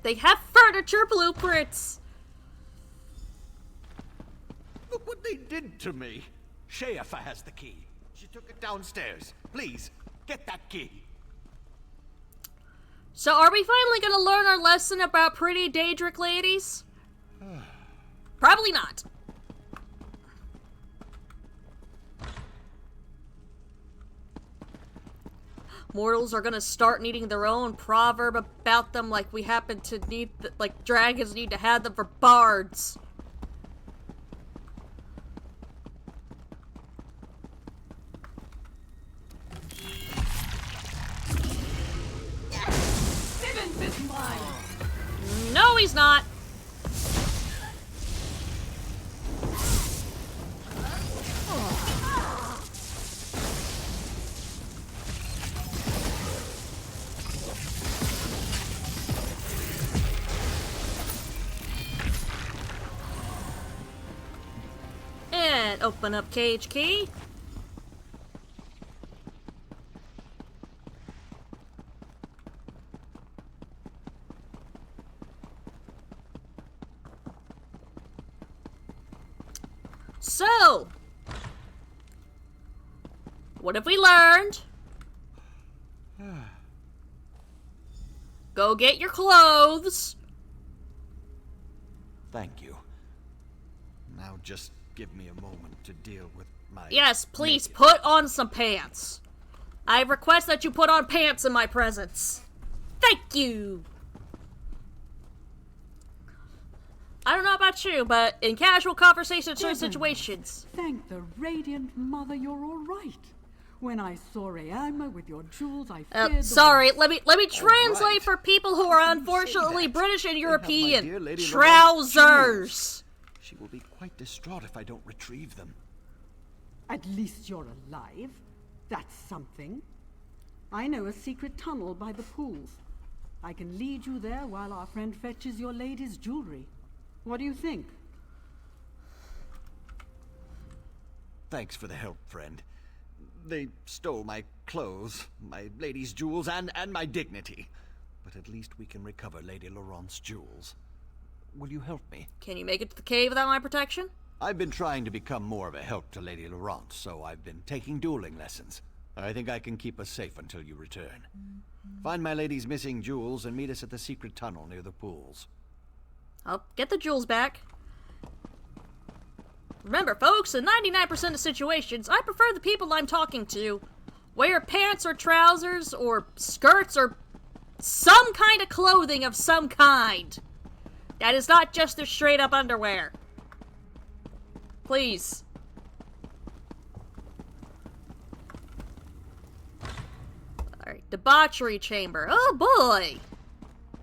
They have furniture blueprints. Look what they did to me. Schaefer has the key. She took it downstairs. Please, get that key. So are we finally gonna learn our lesson about pretty Daedric ladies? Probably not. Mortals are gonna start needing their own proverb about them like we happen to need, like dragons need to have them for bards. No, he's not. And open up cage key. So, what have we learned? Go get your clothes. Thank you. Now just give me a moment to deal with my... Yes, please naked- put on some pants. I request that you put on pants in my presence. Thank you. I don't know about you, but in casual conversations or Heavens. situations. Thank the Radiant Mother you're all right. When I saw Rayama with your jewels, I feared the Sorry, worst. let me translate right. for people who are How can you say unfortunately that? British and They have my dear European. Lady Laurent's Trousers. She will be quite distraught if I don't retrieve them. At least you're alive. That's something. I know a secret tunnel by the pools. I can lead you there while our friend fetches your lady's jewelry. What do you think? Thanks for the help, friend. They stole my clothes, my lady's jewels, and my dignity. But at least we can recover Lady Laurent's jewels. Will you help me? Can you make it to the cave without my protection? I've been trying to become more of a help to Lady Laurent, so I've been taking dueling lessons. I think I can keep us safe until you return. Find my lady's missing jewels and meet us at the secret tunnel near the pools. I'll get the jewels back. Remember, folks, in 99% of situations, I prefer the people I'm talking to wear pants or trousers or skirts or some kind of clothing of some kind. That is not just their straight-up underwear. Please. Alright, debauchery chamber. Oh boy!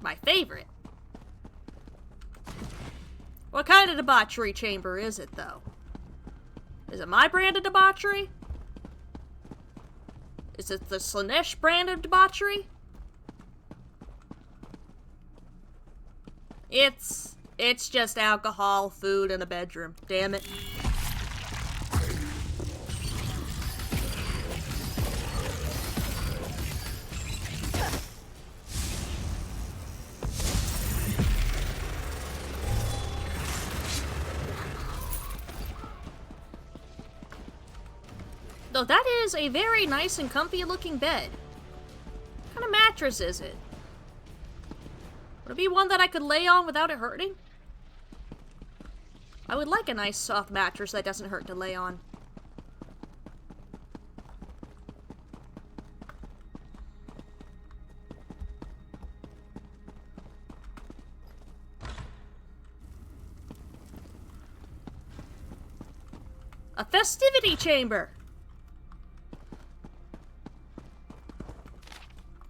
My favorite. What kind of debauchery chamber is it, though? Is it my brand of debauchery? Is it the Slanesh brand of debauchery? It's just alcohol, food, and a bedroom. Damn it. Though that is a very nice and comfy looking bed. What kind of mattress is it? Would it be one that I could lay on without it hurting? I would like a nice soft mattress that doesn't hurt to lay on. A festivity chamber!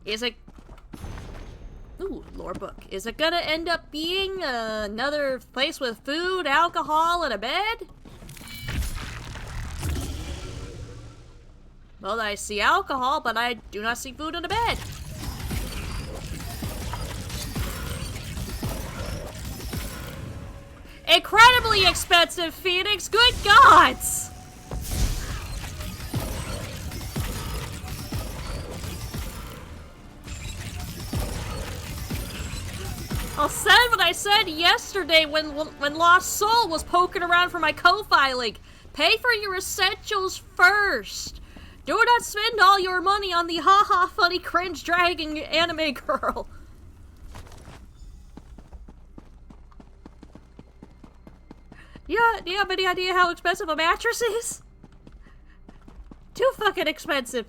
Is it... Ooh, lore book. Is it gonna end up being another place with food, alcohol, and a bed? Well, I see alcohol, but I do not see food and a bed. Incredibly expensive, Phoenix! Good gods! I'll say what I said yesterday when Lost Soul was poking around for my Ko-Fi link. Pay for your essentials first. Do not spend all your money on the haha funny cringe dragging anime girl. Yeah, do you have any idea how expensive a mattress is? Too fucking expensive.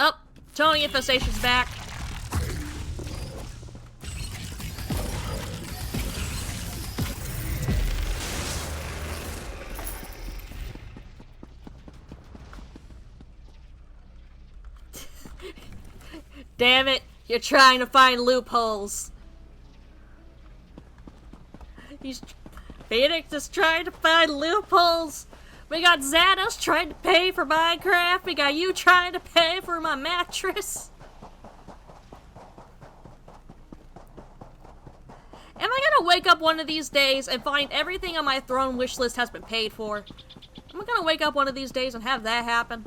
Oh, Tony Infestation's back. Damn it, you're trying to find loopholes. Phoenix is trying to find loopholes. We got Xanos trying to pay for Minecraft. We got you trying to pay for my mattress. Am I gonna wake up one of these days and find everything on my throne wish list has been paid for? Am I gonna wake up one of these days and have that happen?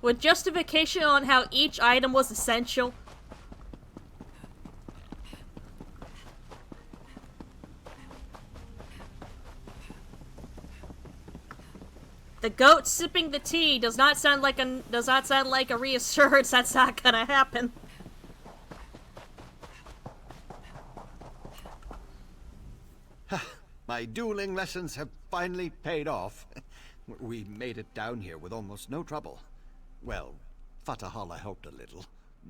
With justification on how each item was essential? The goat sipping the tea does not sound like a reassurance that's not gonna happen. My dueling lessons have finally paid off. We made it down here with almost no trouble. Well, Fatahala helped a little.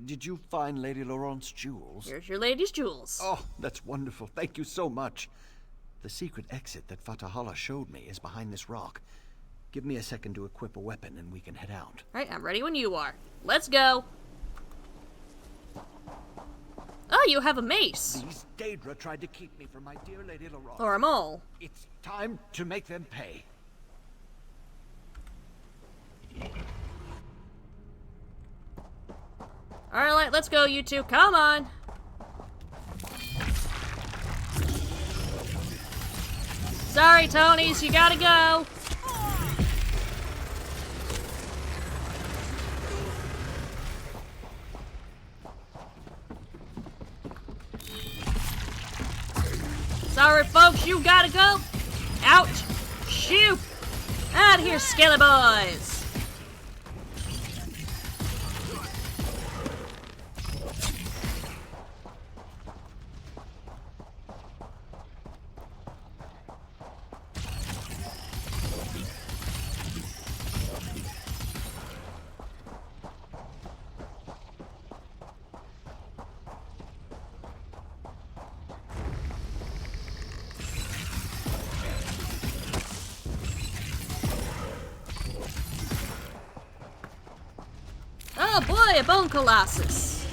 Did you find Lady Laurent's jewels? Here's your lady's jewels. Oh, that's wonderful. Thank you so much. The secret exit that Fatahala showed me is behind this rock. Give me a second to equip a weapon and we can head out. Alright, I'm ready when you are. Let's go. Oh, you have a mace. These Daedra tried to keep me from my dear Lady Laurent. Or a mole. It's time to make them pay. Alright, let's go, you two. Come on. Sorry, Tonys, you gotta go. Sorry, folks, you gotta go. Out. Shoot. Out of here, skelly boys. Oh boy, a bone colossus.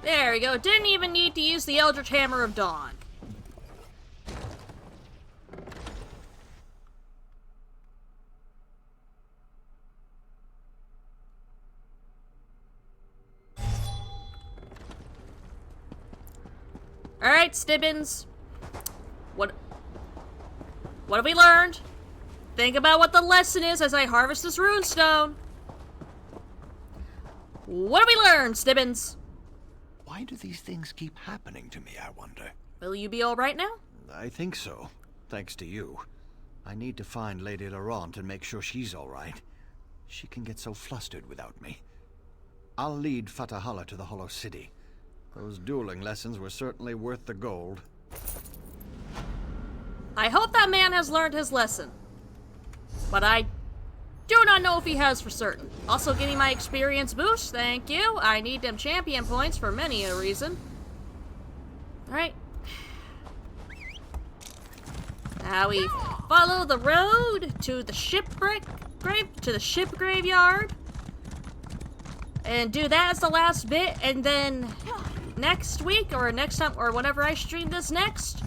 There we go. Didn't even need to use the Eldritch Hammer of Dawn. Alright, Stibbins. What have we learned? Think about what the lesson is as I harvest this runestone. What have we learned, Stibbins? Why do these things keep happening to me, I wonder? Will you be alright now? I think so, thanks to you. I need to find Lady Laurent and make sure she's alright. She can get so flustered without me. I'll lead Fatahala to the Hollow City. Those dueling lessons were certainly worth the gold. I hope that man has learned his lesson. But I do not know if he has for certain. Also getting my experience boost, thank you. I need them champion points for many a reason. Alright. Now we follow the road to the ship graveyard. And do that as the last bit, and then next week, or next time, or whenever I stream this next,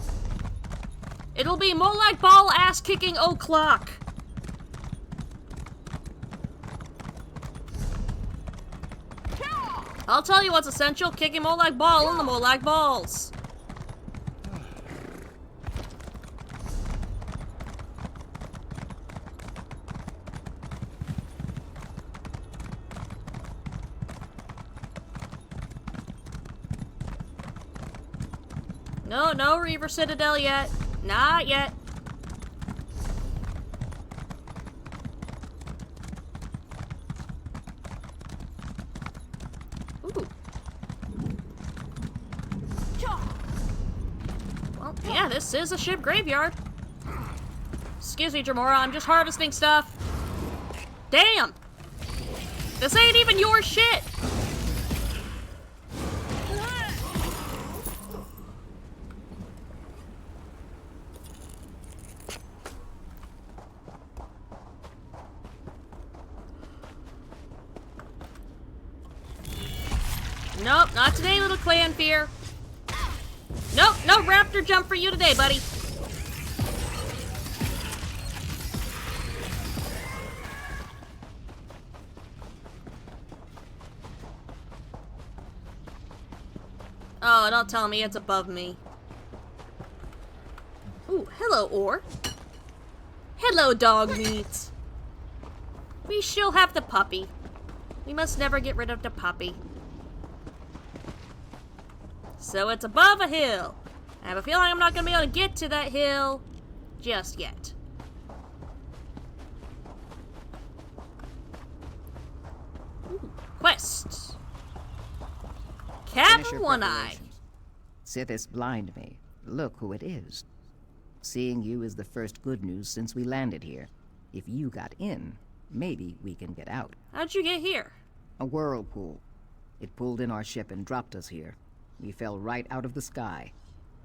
it'll be Molag Ball ass kicking o'clock. I'll tell you what's essential, kicking Molag Ball in the Molag Balls. No Reaver Citadel yet. Not yet. Ooh. Well, yeah, this is a ship graveyard. Excuse me, Jamora, I'm just harvesting stuff. Damn! This ain't even your shit! Nope, not today, little clan fear. Nope, no raptor jump for you today, buddy. Oh, don't tell me it's above me. Ooh, hello, Or. Hello, dog meat. We still have the puppy. We must never get rid of the puppy. So it's above a hill. I have a feeling I'm not going to be able to get to that hill just yet. Ooh, quests. Cabin One Eye. Sithis blind me. Look who it is. Seeing you is the first good news since we landed here. If you got in, maybe we can get out. How'd you get here? A whirlpool. It pulled in our ship and dropped us here. We fell right out of the sky.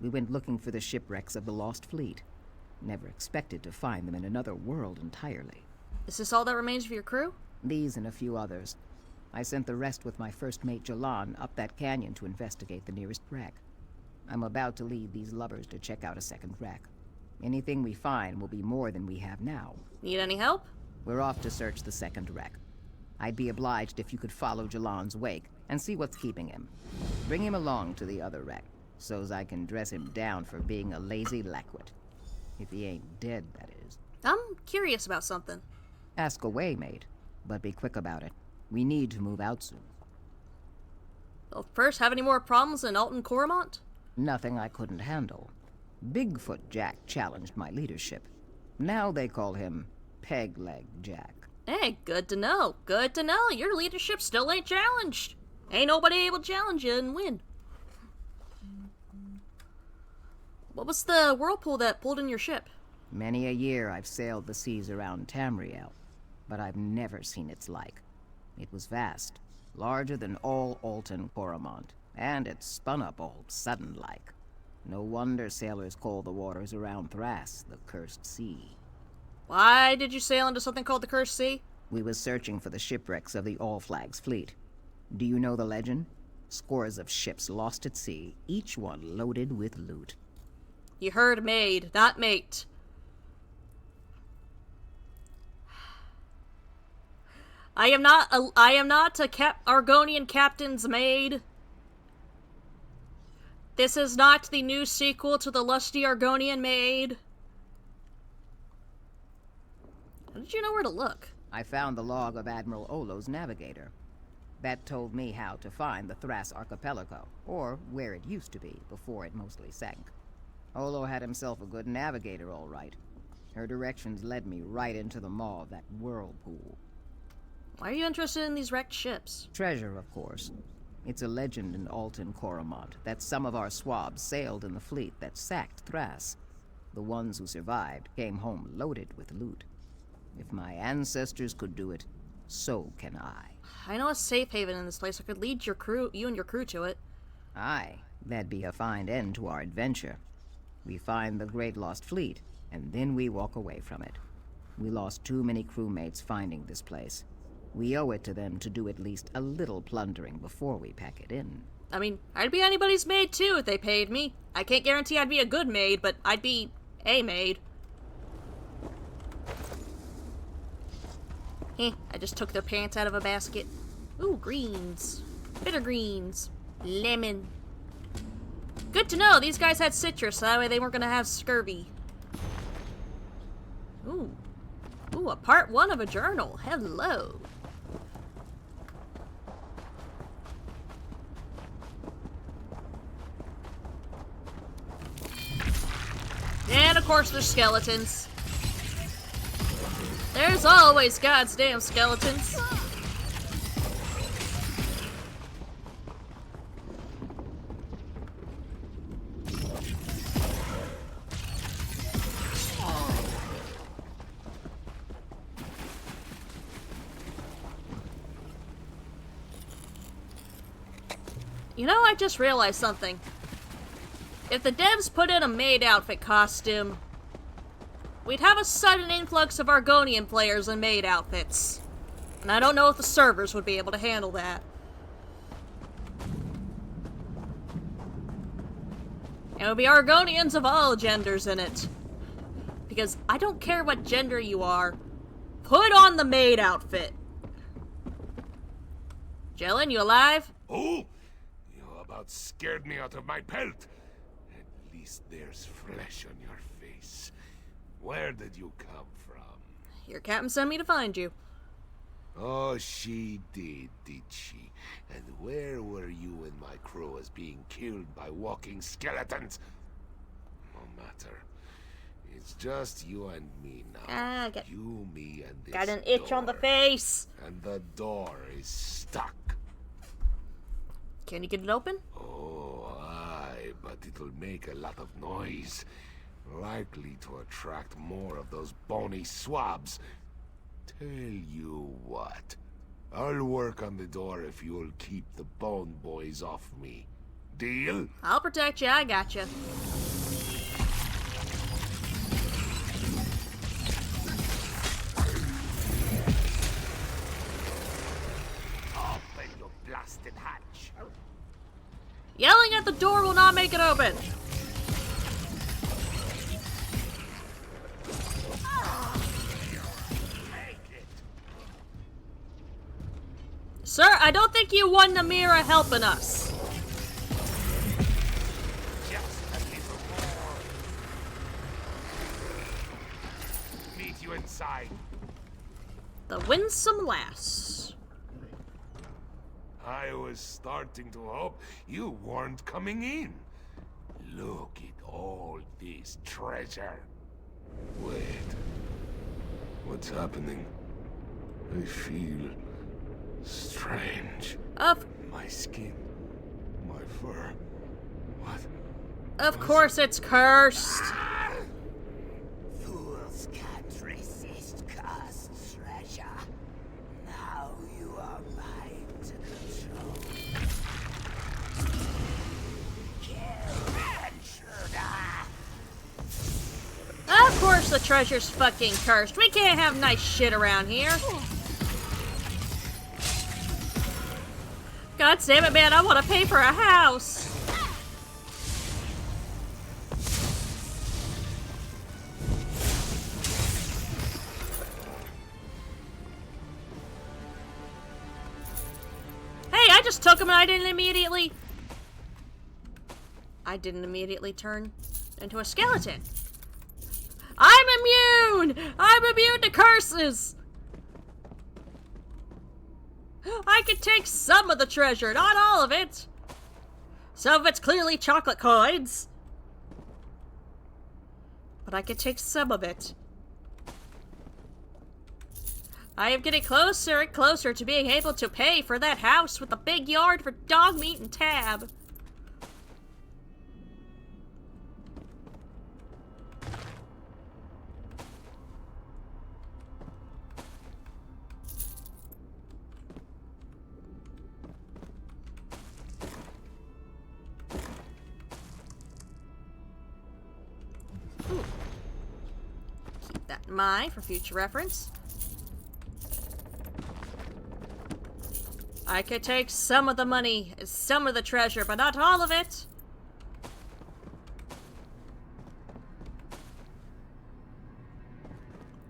We went looking for the shipwrecks of the lost fleet. Never expected to find them in another world entirely. Is this all that remains of your crew? These and a few others. I sent the rest with my first mate Jalan up that canyon to investigate the nearest wreck. I'm about to lead these lubbers to check out a second wreck. Anything we find will be more than we have now. Need any help? We're off to search the second wreck. I'd be obliged if you could follow Jalan's wake and see what's keeping him. Bring him along to the other wreck, so's I can dress him down for being a lazy lackwit. If he ain't dead, that is. I'm curious about something. Ask away, mate, but be quick about it. We need to move out soon. Well, first, have any more problems than Alton Coromont? Nothing I couldn't handle. Bigfoot Jack challenged my leadership. Now they call him Peg Leg Jack. Hey, good to know. Good to know. Your leadership still ain't challenged. Ain't nobody able to challenge you and win. What was the whirlpool that pulled in your ship? Many a year I've sailed the seas around Tamriel. but I've never seen its like. It was vast, larger than all Alton Coromont, and it spun up all sudden-like. No wonder sailors call the waters around Thras the Cursed Sea. Why did you sail into something called the Cursed Sea? We was searching for the shipwrecks of the All Flags fleet. Do you know the legend? Scores of ships lost at sea, each one loaded with loot. You heard maid, not mate. I am not a Argonian captain's maid. This is not the new sequel to the lusty Argonian maid. How did you know where to look? I found the log of Admiral Olo's navigator. That told me how to find the Thras archipelago, or where it used to be before it mostly sank. Olo had himself a good navigator, all right. Her directions led me right into the maw of that whirlpool. Why are you interested in these wrecked ships? Treasure, of course. It's a legend in Alton Coromont that some of our swabs sailed in the fleet that sacked Thras. The ones who survived came home loaded with loot. If my ancestors could do it, so can I. I know a safe haven in this place. I could lead you and your crew to it. Aye, that'd be a fine end to our adventure. We find the Great Lost Fleet, and then we walk away from it. We lost too many crewmates finding this place. We owe it to them to do at least a little plundering before we pack it in. I mean, I'd be anybody's maid too if they paid me. I can't guarantee I'd be a good maid, but I'd be a maid. I just took their pants out of a basket. Ooh, greens. Bitter greens. Lemon. Good to know, these guys had citrus, so that way they weren't gonna have scurvy. Ooh. Ooh, a part 1 of a journal. Hello. And of course there's skeletons. There's always God's damn skeletons. You know, I just realized something. If the devs put in a maid outfit costume, we'd have a sudden influx of Argonian players in maid outfits. And I don't know if the servers would be able to handle that. And it would be Argonians of all genders in it. Because I don't care what gender you are, put on the maid outfit. Jellin, you alive? Oh! You about scared me out of my pelt. At least there's flesh on your face. Where did you come from? Your captain sent me to find you. Oh, she did she? And where were you when my crew was being killed by walking skeletons? No matter. It's just you and me now. You, me, and this got an itch door. on the face. And the door is stuck. Can you get it open? Oh, aye, but it'll make a lot of noise. Likely to attract more of those bony swabs. Tell you what. I'll work on the door if you'll keep the bone boys off me. Deal? I'll protect you, I got you. Open your blasted hatch. Yelling at the door will not make it open. Sir, I don't think you won Namira helping us. Just a little more. Meet you inside. The winsome lass. I was starting to hope you weren't coming in. Look at all this treasure. Wait. What's happening? I feel strange. My skin, my fur. What? Of course it's cursed. Fools can't resist cursed treasure. the treasure's fucking cursed. We can't have nice shit around here. God damn it, man, I want to pay for a house. Hey, I just took him and I didn't immediately turn into a skeleton. I'm immune! I'm immune to curses! I can take some of the treasure, not all of it. Some of it's clearly chocolate coins. But I can take some of it. I am getting closer and closer to being able to pay for that house with a big yard for dog meat and tab. Keep that in mind for future reference. I could take some of the money, some of the treasure, but not all of it.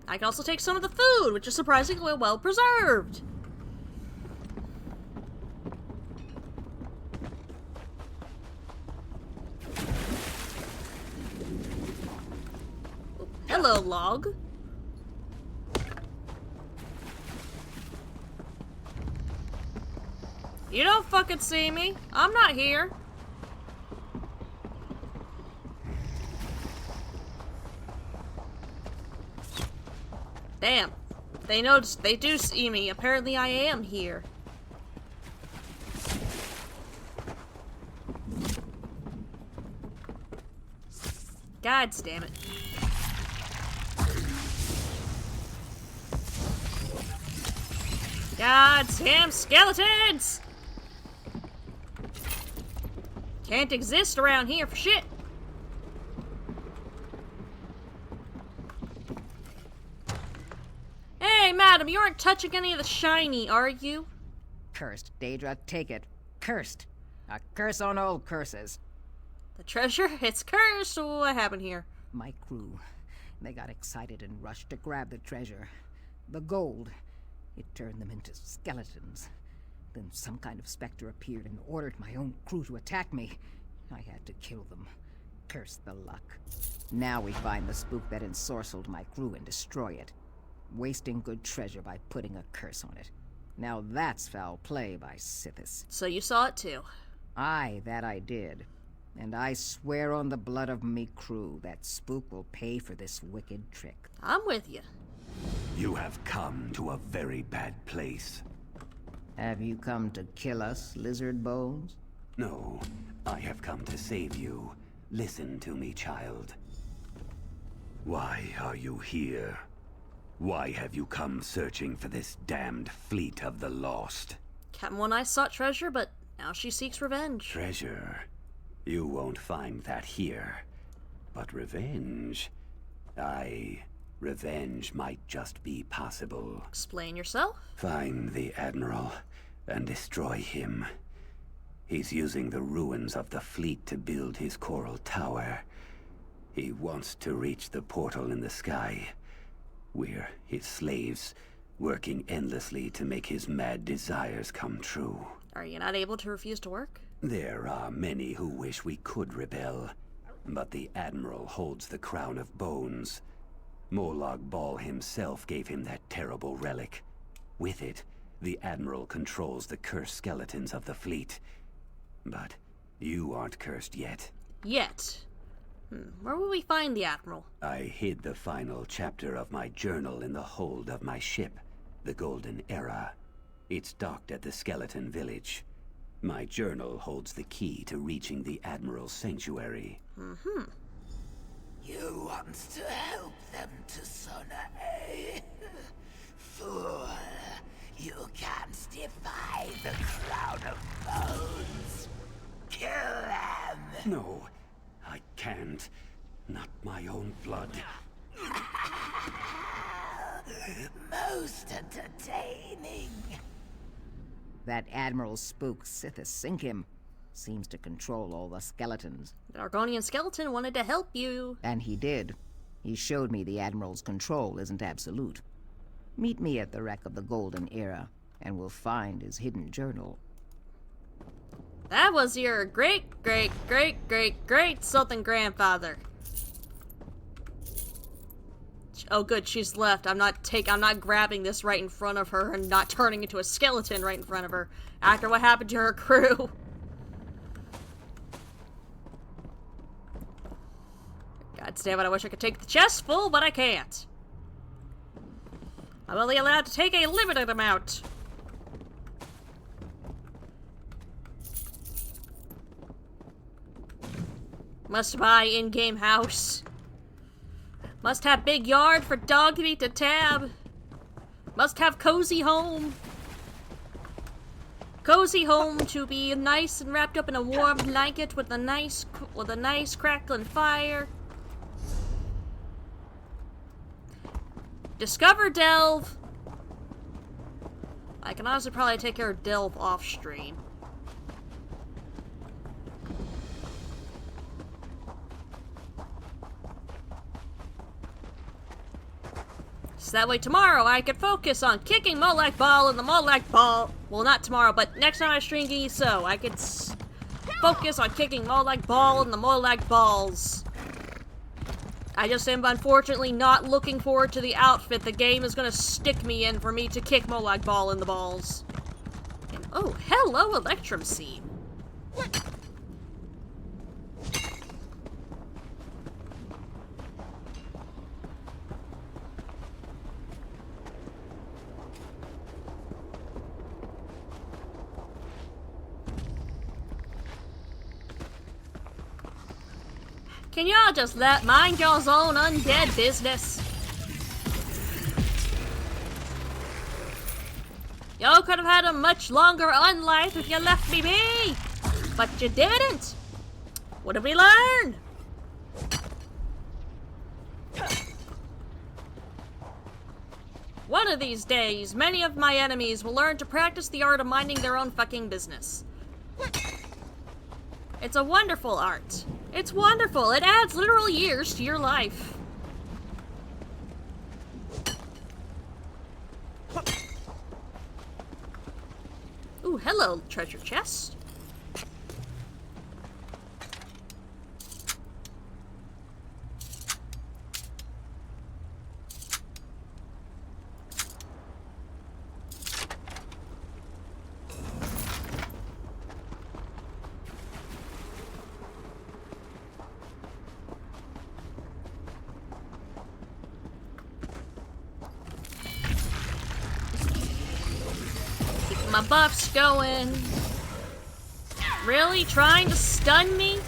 I can also take some of the food, which is surprisingly well preserved. Hello, log. You don't fucking see me. I'm not here. Damn. They noticed. They do see me. Apparently I am here. God damn it. God damn skeletons! Can't exist around here for shit. Hey, madam, you aren't touching any of the shiny, are you? Cursed, Daedra, take it. Cursed. A curse on all curses. The treasure? It's cursed. What happened here? My crew. They got excited and rushed to grab the treasure. The gold. It turned them into skeletons. Then some kind of specter appeared and ordered my own crew to attack me. I had to kill them. Curse the luck. Now we find the spook that ensorcelled my crew and destroy it. Wasting good treasure by putting a curse on it. Now that's foul play by Sithis. So you saw it too? Aye, that I did. And I swear on the blood of me crew that spook will pay for this wicked trick. I'm with you. You have come to a very bad place. Have you come to kill us, lizard bones? No, I have come to save you. Listen to me, child. Why are you here? Why have you come searching for this damned fleet of the lost? Captain One Eye sought treasure, but now she seeks revenge. Treasure? You won't find that here. But revenge? Revenge might just be possible. Explain yourself? Find the Admiral and destroy him. He's using the ruins of the fleet to build his coral tower. He wants to reach the portal in the sky. We're his slaves, working endlessly to make his mad desires come true. Are you not able to refuse to work? There are many who wish we could rebel, but the Admiral holds the crown of bones. Molag Bal himself gave him that terrible relic. With it, the Admiral controls the cursed skeletons of the fleet. But you aren't cursed yet. Yet? Where will we find the Admiral? I hid the final chapter of my journal in the hold of my ship, the Golden Era. It's docked at the skeleton village. My journal holds the key to reaching the Admiral's sanctuary. You want to help them to Sona, eh? Fool. You can't defy the crown of bones. Kill them! No, I can't. Not my own blood. Most entertaining. That Admiral spook Sithis Sinkim seems to control all the skeletons. The Argonian skeleton wanted to help you. And he did. He showed me the Admiral's control isn't absolute. Meet me at the wreck of the Golden Era, and we'll find his hidden journal. That was your great something grandfather. Oh good, she's left. I'm not grabbing this right in front of her and not turning into a skeleton right in front of her after what happened to her crew. God damn it, I wish I could take the chest full, but I can't. I'm only allowed to take a limited amount. Must buy in-game house. Must have big yard for dog to eat the tab. Must have cozy home. Cozy home to be nice and wrapped up in a warm blanket with a nice crackling fire. Discover Delve. I can honestly probably take care of Delve off stream. So that way tomorrow I can focus on kicking Molag Ball in the Molag Ball. Well, not tomorrow, but next time I stream so I could focus on kicking Molag Ball in the Molag Balls. I just am unfortunately not looking forward to the outfit the game is gonna stick me in for me to kick Molag Ball in the balls. And, oh, hello, Electrum Seam. Can y'all just mind y'all's own undead business? Y'all could have had a much longer unlife if you left me be! But you didn't! What did we learn? One of these days, many of my enemies will learn to practice the art of minding their own fucking business. It's a wonderful art. It's wonderful. It adds literal years to your life. Ooh, hello, treasure chest. My buff's going. Really? Trying to stun me?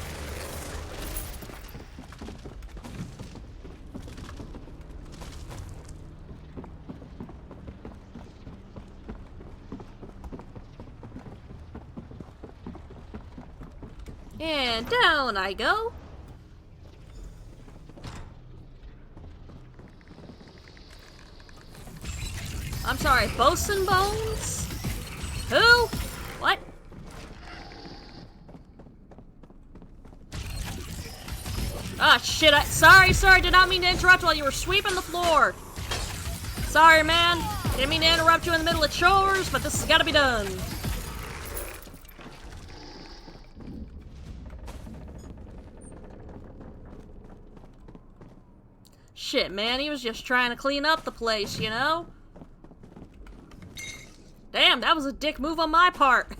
And down I go. I'm sorry, bosun bones? Who? What? Ah, shit, sorry, did not mean to interrupt while you were sweeping the floor. Sorry, man. Didn't mean to interrupt you in the middle of chores, but this has gotta be done. Shit, man, he was just trying to clean up the place, you know? Damn, that was a dick move on my part.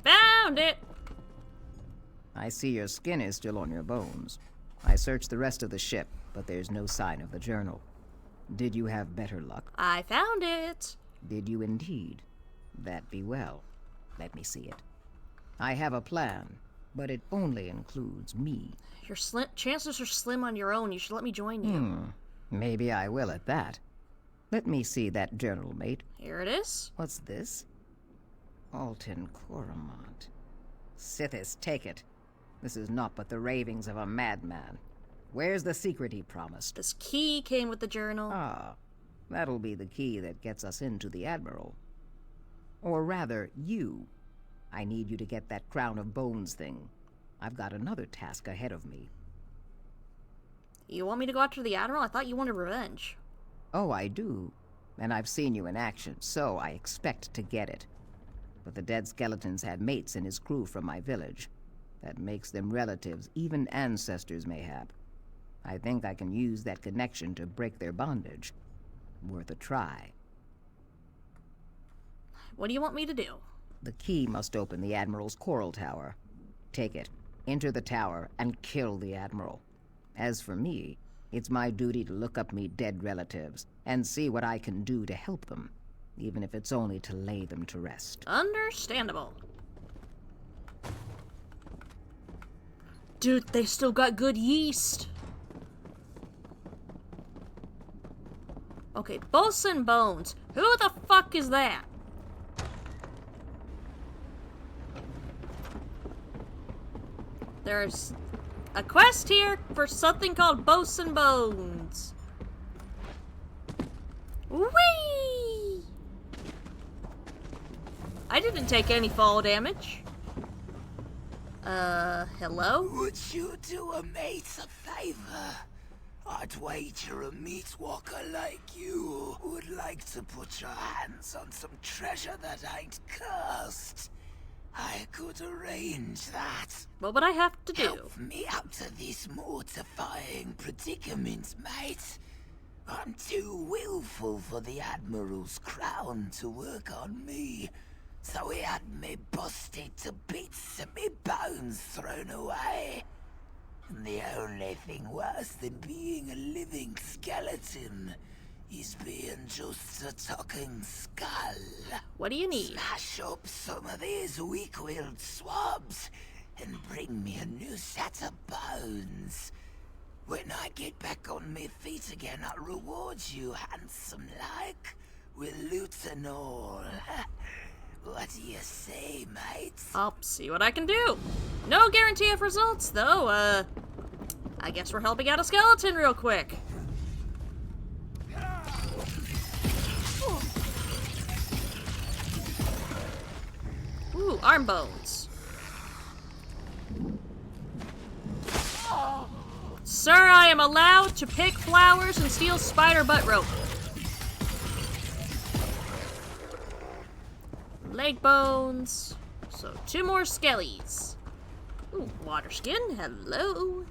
Found it! I see your skin is still on your bones. I searched the rest of the ship, but there's no sign of the journal. Did you have better luck? I found it. Did you indeed? That be well. Let me see it. I have a plan, but it only includes me. Your chances are slim on your own. You should let me join you. Maybe I will at that. Let me see that journal, mate. Here it is. What's this? Alton Coromont. Sithis, take it. This is naught but the ravings of a madman. Where's the secret he promised? This key came with the journal. Ah, that'll be the key that gets us into the Admiral. Or rather, you. I need you to get that crown of bones thing. I've got another task ahead of me. You want me to go after the Admiral? I thought you wanted revenge. Oh, I do. And I've seen you in action, so I expect to get it. But the dead skeletons had mates in his crew from my village. That makes them relatives, even ancestors mayhap. I think I can use that connection to break their bondage. Worth a try. What do you want me to do? The key must open the Admiral's coral tower. Take it, enter the tower, and kill the Admiral. As for me, it's my duty to look up me dead relatives and see what I can do to help them, even if it's only to lay them to rest. Understandable. Dude, they still got good yeast. Okay, Bosun Bones. Who the fuck is that? There's a quest here for something called Bosun Bones. Whee! I didn't take any fall damage. Hello? Would you do a mate a favor? I'd wager a meat walker like you would like to put your hands on some treasure that ain't cursed. I could arrange that. What would I have to do? Help me out of this mortifying predicament, mate. I'm too willful for the Admiral's crown to work on me, so he had me busted to bits and me bones thrown away. And the only thing worse than being a living skeleton is being just a talking skull. What do you need? Smash up some of these weak-willed swabs and bring me a new set of bones. When I get back on my feet again, I'll reward you handsome-like with loot and all. What do you say, mate? I'll see what I can do. No guarantee of results, though. I guess we're helping out a skeleton real quick. Ooh, arm bones. Sir, I am allowed to pick flowers and steal spider butt rope. Leg bones. So 2 more skellies. Ooh, water skin. Hello.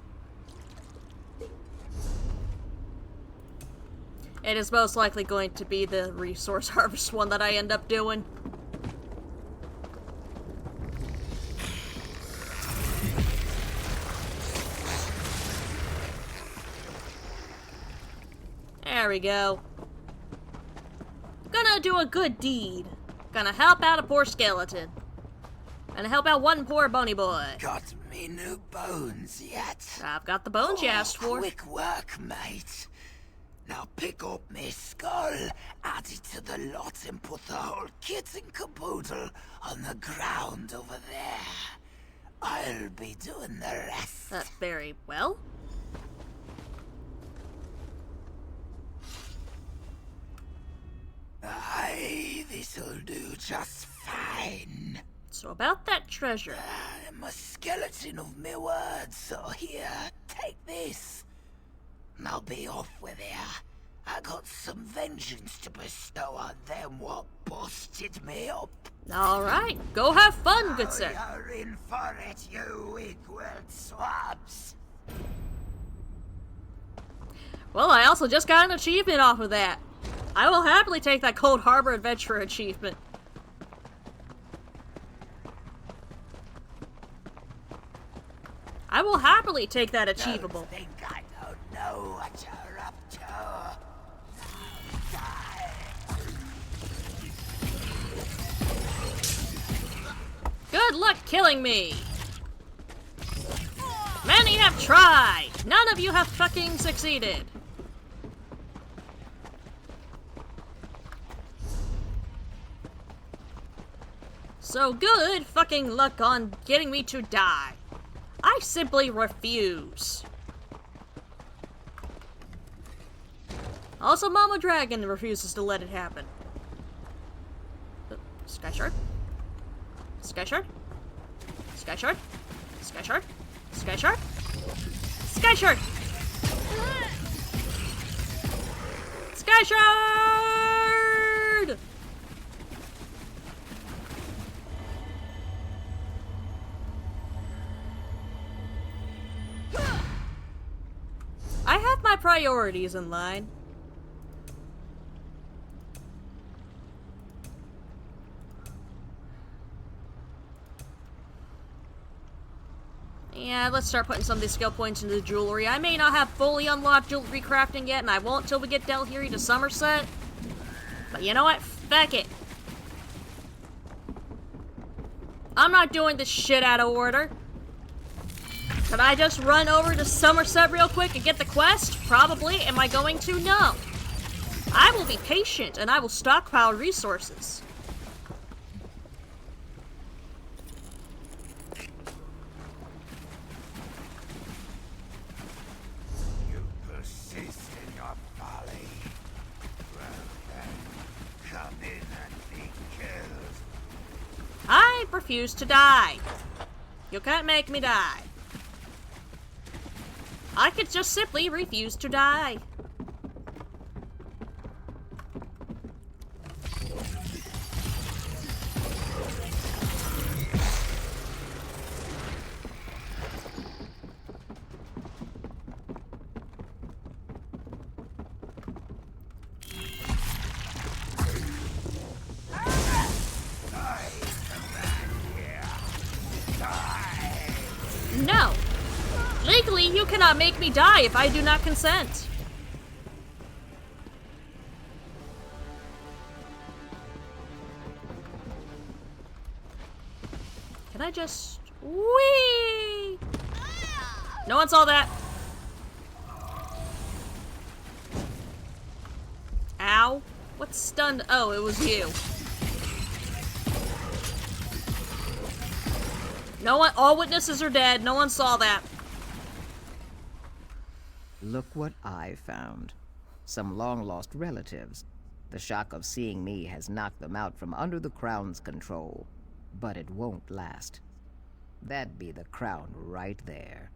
It is most likely going to be the resource harvest one that I end up doing. There we go. Gonna do a good deed. Gonna help out a poor skeleton. Gonna help out one poor bony boy. Got me new bones yet? I've got the bones you asked for. Quick work, mate. Now pick up me skull, add it to the lot, and put the whole kit and caboodle on the ground over there. I'll be doing the rest. Very well. Aye, this'll do just fine. So about that treasure. I'm a skeleton of me words, so here, take this. And I'll be off with you. I got some vengeance to bestow on them what busted me up. Alright, go have fun, good sir. You're in for it, you weak-willed swabs. Well, I also just got an achievement off of that. I will happily take that Cold Harbor Adventure achievement. I will happily take that achievable. Don't think I don't know what you're up to. Good luck killing me. many have tried? None of you have fucking succeeded. So good fucking luck on getting me to die. I simply refuse. Also, Mama Dragon refuses to let it happen. Sky Shard? Sky Shard? Sky Shard? Sky Shard? Sky Shard? Sky Shard! Sky Shard! I have my priorities in line. Yeah, let's start putting some of these skill points into the jewelry. I may not have fully unlocked jewelry crafting yet, and I won't till we get Del Hiri to Somerset. But you know what? Feck it. I'm not doing this shit out of order. Could I just run over to Somerset real quick and get the quest? Probably. Am I going to? No. I will be patient, and I will stockpile resources. You persist in your folly. Well then, come in and be killed. I refuse to die. You can't make me die. I could just simply refuse to die. No. Legally, you cannot make me die if I do not consent. Can I just... Whee! No one saw that. Ow. What stunned? Oh, it was you. No one... All witnesses are dead. No one saw that. Look what I found. Some long-lost relatives. The shock of seeing me has knocked them out from under the Crown's control. But it won't last. That'd be the Crown right there.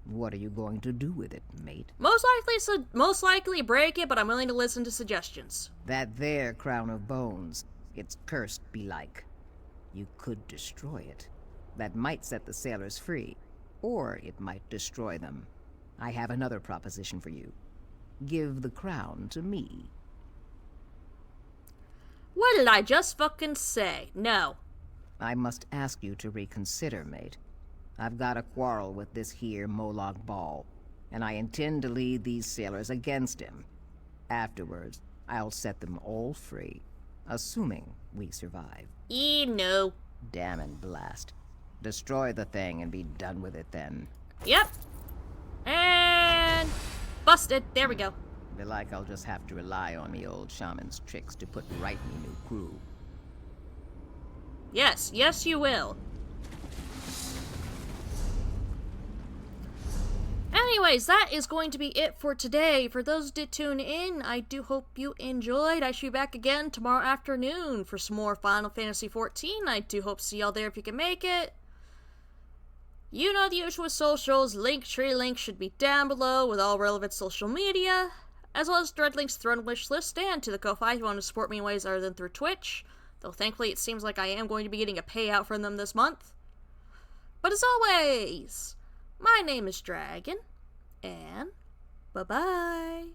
What are you going to do with it, mate? Most likely break it, but I'm willing to listen to suggestions. That there Crown of Bones. It's cursed belike. You could destroy it. That might set the sailors free. Or it might destroy them. I have another proposition for you. Give the crown to me. What did I just fucking say? No. I must ask you to reconsider, mate. I've got a quarrel with this here Molag Ball, and I intend to lead these sailors against him. Afterwards, I'll set them all free, assuming we survive. No. Damn and blast. Destroy the thing and be done with it then. Yep. And... busted. There we go. Belike I'll just have to rely on me old shaman's tricks to put right me new crew. Yes, yes you will. Anyways, that is going to be it for today. For those who did tune in, I do hope you enjoyed. I should be back again tomorrow afternoon for some more Final Fantasy XIV. I do hope to see y'all there if you can make it. You know the usual socials. Linktree link should be down below with all relevant social media, as well as direct links to Throne Wish List and to the Ko-Fi if you want to support me in ways other than through Twitch. Though thankfully it seems like I am going to be getting a payout from them this month. But as always, my name is Dragon, and bye-bye.